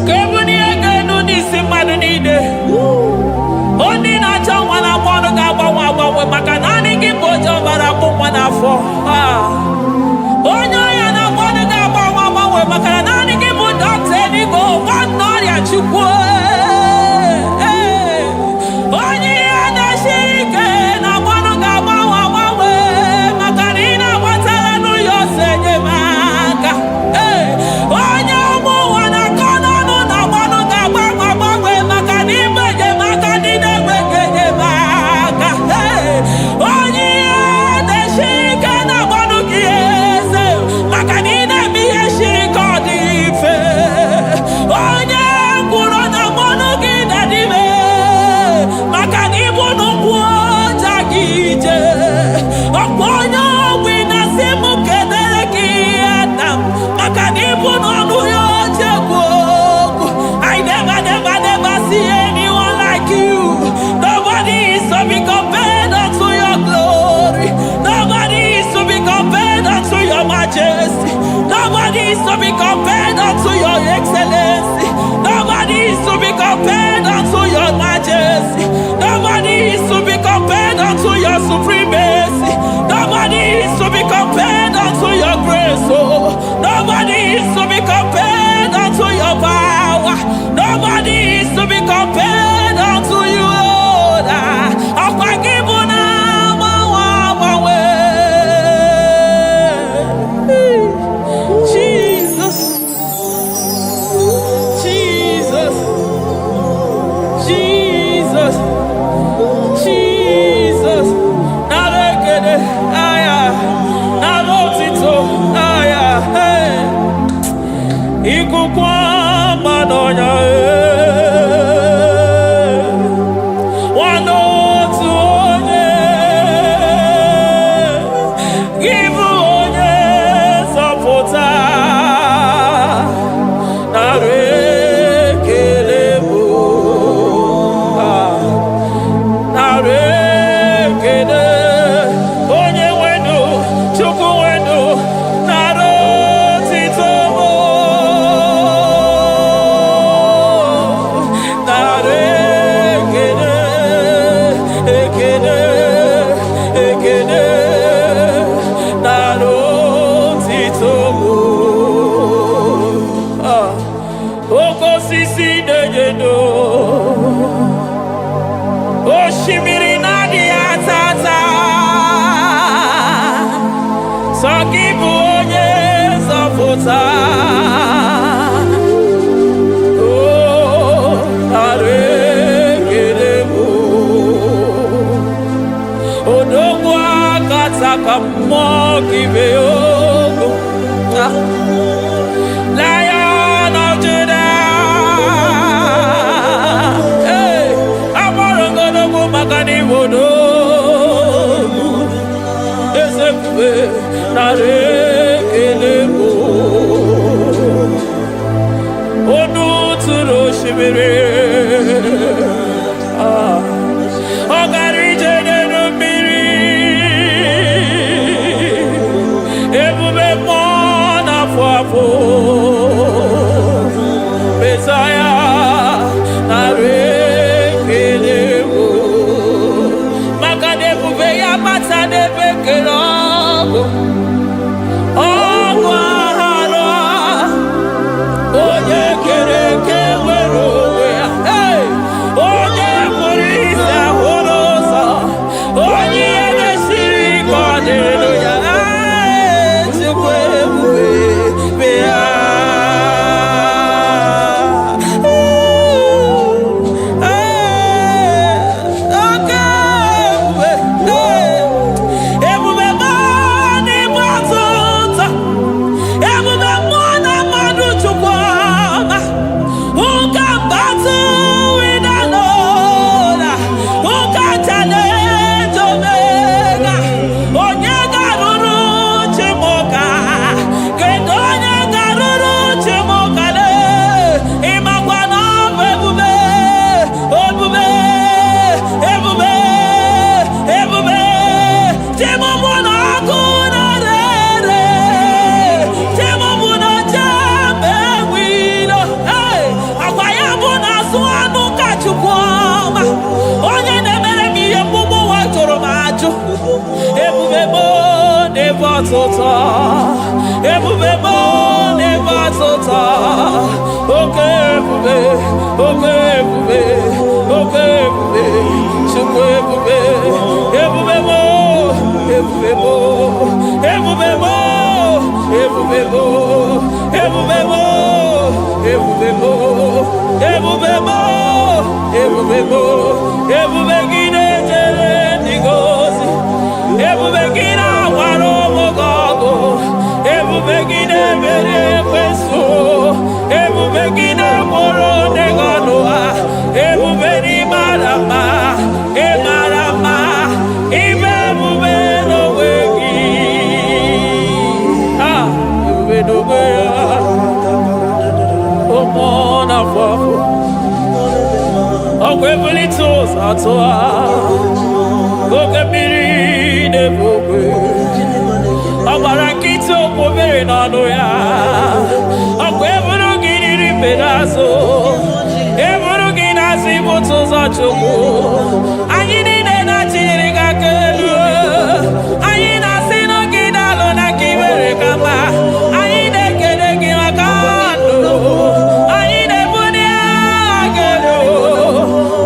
Kebuni aganu nisi madu nide. Oni na changwa na mwana gaba maka nani kibojo bara kumwana fo. Onyo ya na mwana gaba maka nani kibojo teni go mwana ya chukwe. Onyi ya na shike na mwana gaba maka nina watala nu yose maka. Onyo mu wana kono nu na mwana gaba maka nimbe maka nina weke maka. Onyi ya na shike na mwana kiese maka nina miye shiko dife. Onye nguro na mwana gida dive maka nibu nukwo jagije. Oponyo wina simu kedere ki adam maka nibu nonu yo jegwogu. I never see anyone like you. Nobody is to be compared unto your glory. Nobody is to be compared unto your majesty. Nobody is to be compared unto your excellency. Nobody is to be compared unto your majesty. Nobody is to be compared unto your supremacy. Nobody is to be compared unto your grace. Oh, nobody is to be compared unto your power. Nobody is to be compared unto you, Lord. Jesus, Jesus, Jesus, Jesus. Narekede, aya, narotito, aya, hey. Ikukwa madonya, wanotu onye, givu onye sapota, narekele bo, narekele, onye wendo, chuku wendo, narotito bo, narekele, ekele, ekele, narotito bo. Oko sisi dejedo, oshimiri nadi atata, sokibu onye zafota, oh, arekelebo, odogwa kataka mokibe ogo, Lion of Judah, hey, Amorongodogu makani wodo, esekwe narekelebo, onu turo shimere, ogari jene numbiri, ebube mona fuafo. Messiah, narekelebo, makade buve ya mata de bekerogo, ogwa haro, oye kereke wero we n'ịbatụta ebube mo n'ịbatụta oke ebube oke ebube oke ebube chukwu ebube ebube mo ebube mo ebube mo ebube mo ebube mo ebube mo ebube mo ebube mo ebube gị na-ejere ndị gozi ebube gị na-agwara ụmụ gị ọgụ ebube gị na-emeri ekwensu ebube gị na-agboro ndị gị ọnụ ha ebube n'ịmara mma ịmara mma ime ebube n'onwe gị ebube n'onwe ya ụmụ n'afọ afọ ọgwụ ebulite ụzọ atụ ha oke mmiri na-ebu ogwe ọ gbara nkịtị okwu mere n'ọnụ ya ọgwụ eburu gị riri mbe n'azụ eburu gị n'azụ ibute ụzọ chukwu anyị niile na-achịrị gị aka elu anyị na-asị n'oge na-alụ na ka imere ka mma anyị na-ekele gị maka ndụ anyị na-ebuli agha elu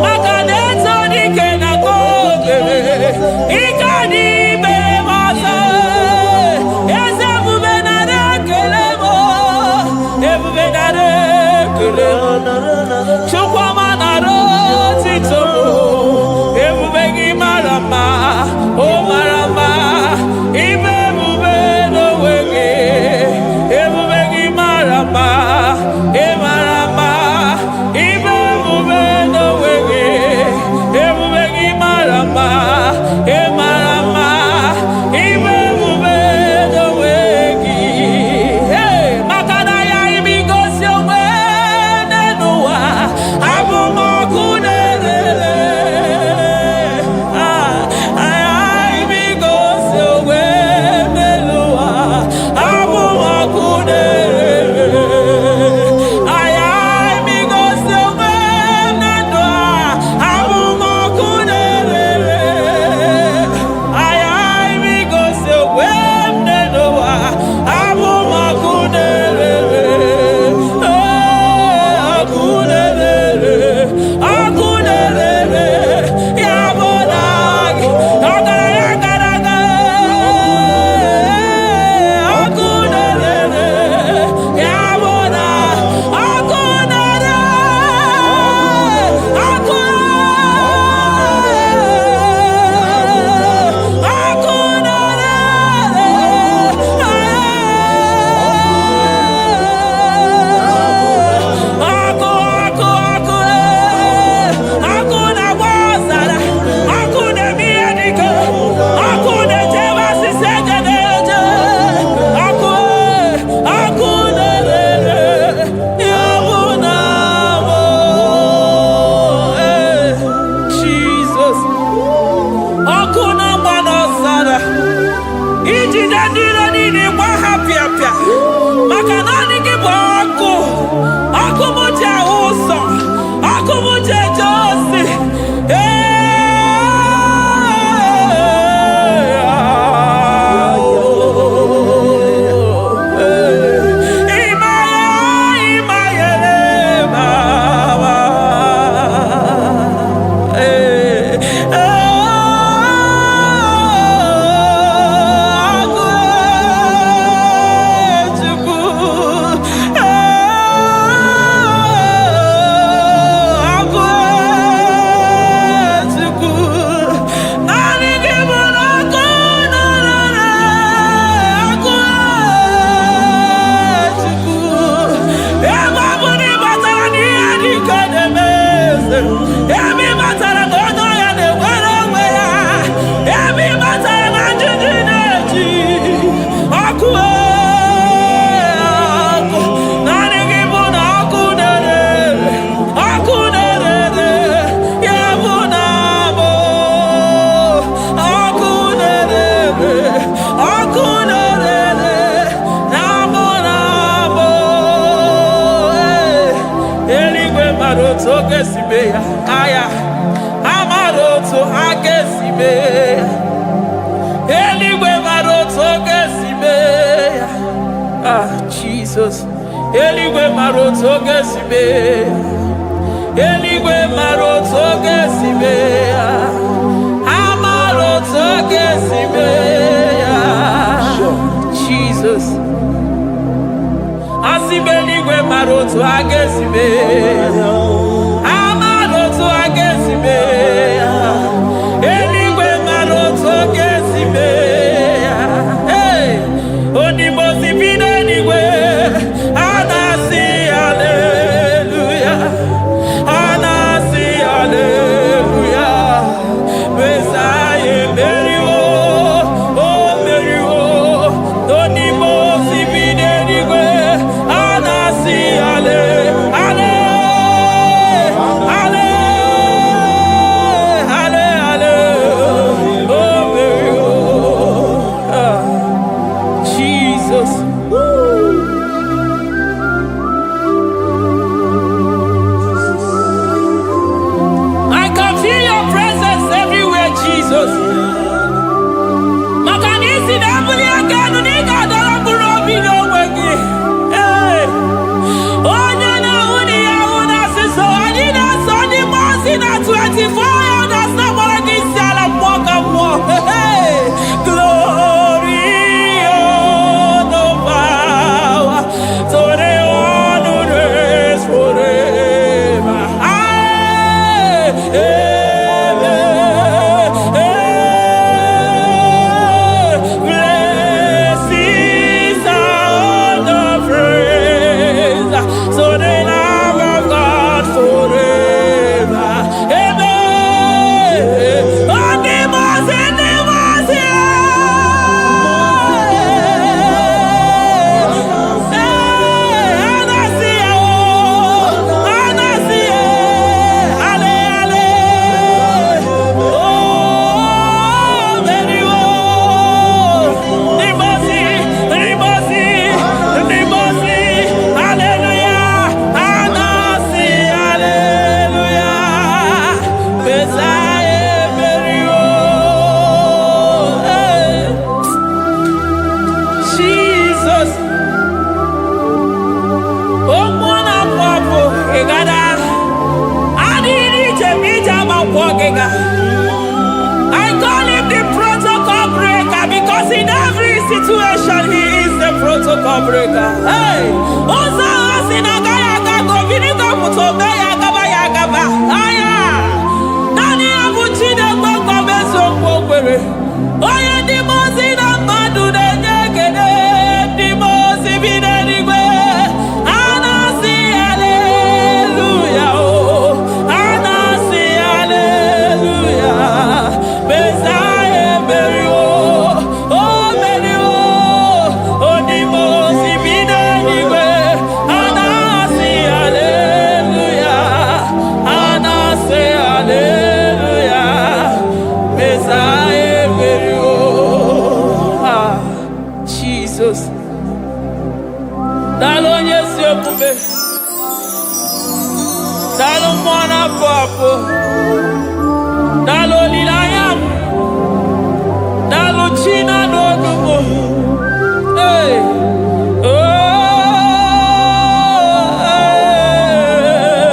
maka na-eto dike na ka ogere ike dị mere m ọzọ eze ebube nara ekele m ebube nara ekele m chukwuma nara otito m ebube gị mara mma o mara mma ime ebube n'onwe gị ebube gị mara mma ị mara mma ime ebube n'onwe gị ebube gị mara mma ị mara mma ime ebube n'onwe gị maka na ya ime igosi onwe n'ụwa abụmọkụ na-erere ime igosi onwe n'ụwa abụmọkụ na-erere ime igosi onwe na ndụ abụmọkụ na-erere ime igosi onwe n'ụwa abụmọkụ na-erere ọkụ na-erere ọkụ na-erere ya bụ na gị ọgaranya gara aga ọkụ na-erere ya bụ na ọkụ na-erere ọkụ ọkụ na-agba ọzara ọkụ na-eme ihe dike ọkụ na-ejebe asịsị egede eje ọkụ na-erere ya bụ na bụ Jizọs ọkụ na-agba n'ọzara ijide ndị iro niile gba ha pịapịa maka naanị gị bụ ọkụ ọkụ m ji ahụ ụzọ ọkụ m ji eje ozi ebe batara na onye ọya na-enwere onwe ya ebe batara na njiji na-eji ọkụ ọkụ naanị gị bụ na ọkụ na-erere ya bụ na bụ ọkụ na-erere na bụ eluigwe mara otu oge si mee ya aya amara otu aka esi mee ya eluigwe mara otu oge si Eligwe maroto gesibe. Eligwe maroto gesibe. Amaroto gesibe. Jesus. Asibe eligwe maroto agesibe. Amaroto agesibe. Eligwe maroto gesibe. Hey, onimosi bide eligwe. Anasi hallelujah. Anasi hallelujah. Messiah Meriwo, oh Meriwo. Onimosi bide eligwe. Anasi hallelujah. I call him the protocol breaker because in every situation he is the protocol breaker. Hey, Osa Asinaga Yagago, Viniga Mutobe Yagaba Yagaba. Aya, Nani Abuchina Boko Beso Pogwere. Oya Dimozina Madu de Negede, Dimozi Vineriwe. Anasi hallelujah. Anasi hallelujah. Messiah Meriwo, oh Meriwo, oh Dimozi Vineriwe. Anasi hallelujah. Anasi hallelujah. Messiah Meriwo. Ah, Jesus. Dalo Yesu okube. Dalo mwana papo. Dalo lilayam. Dalo china nodumo. Hey.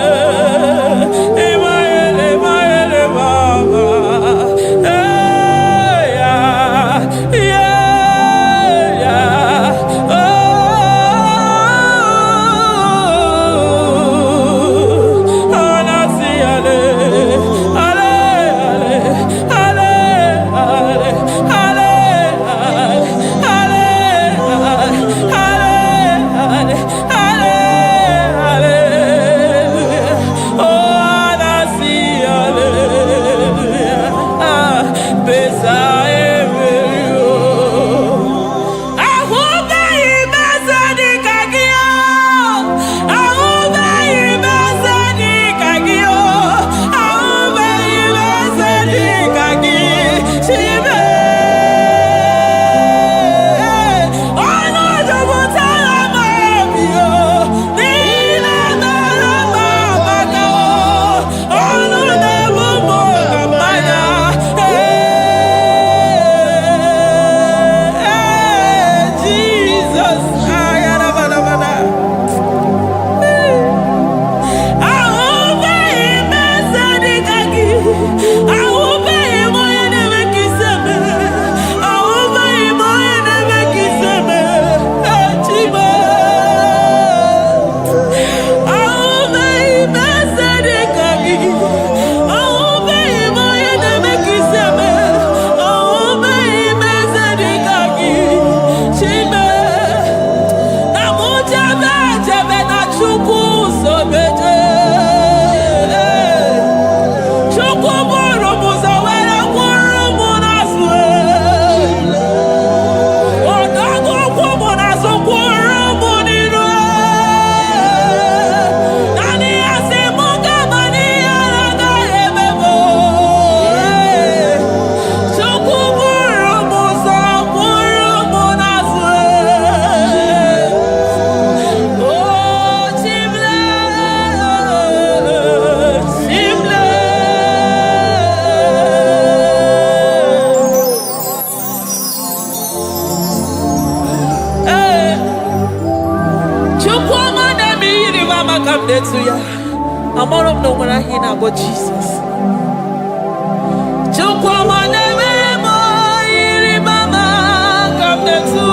Oh. Emaele, emaele, baba. Hey, yeah, yeah, yeah. Oh. Anasi ale. come there to ya. I'm all of no when I hear about Jesus. Chukwama neme mo iri mama come there to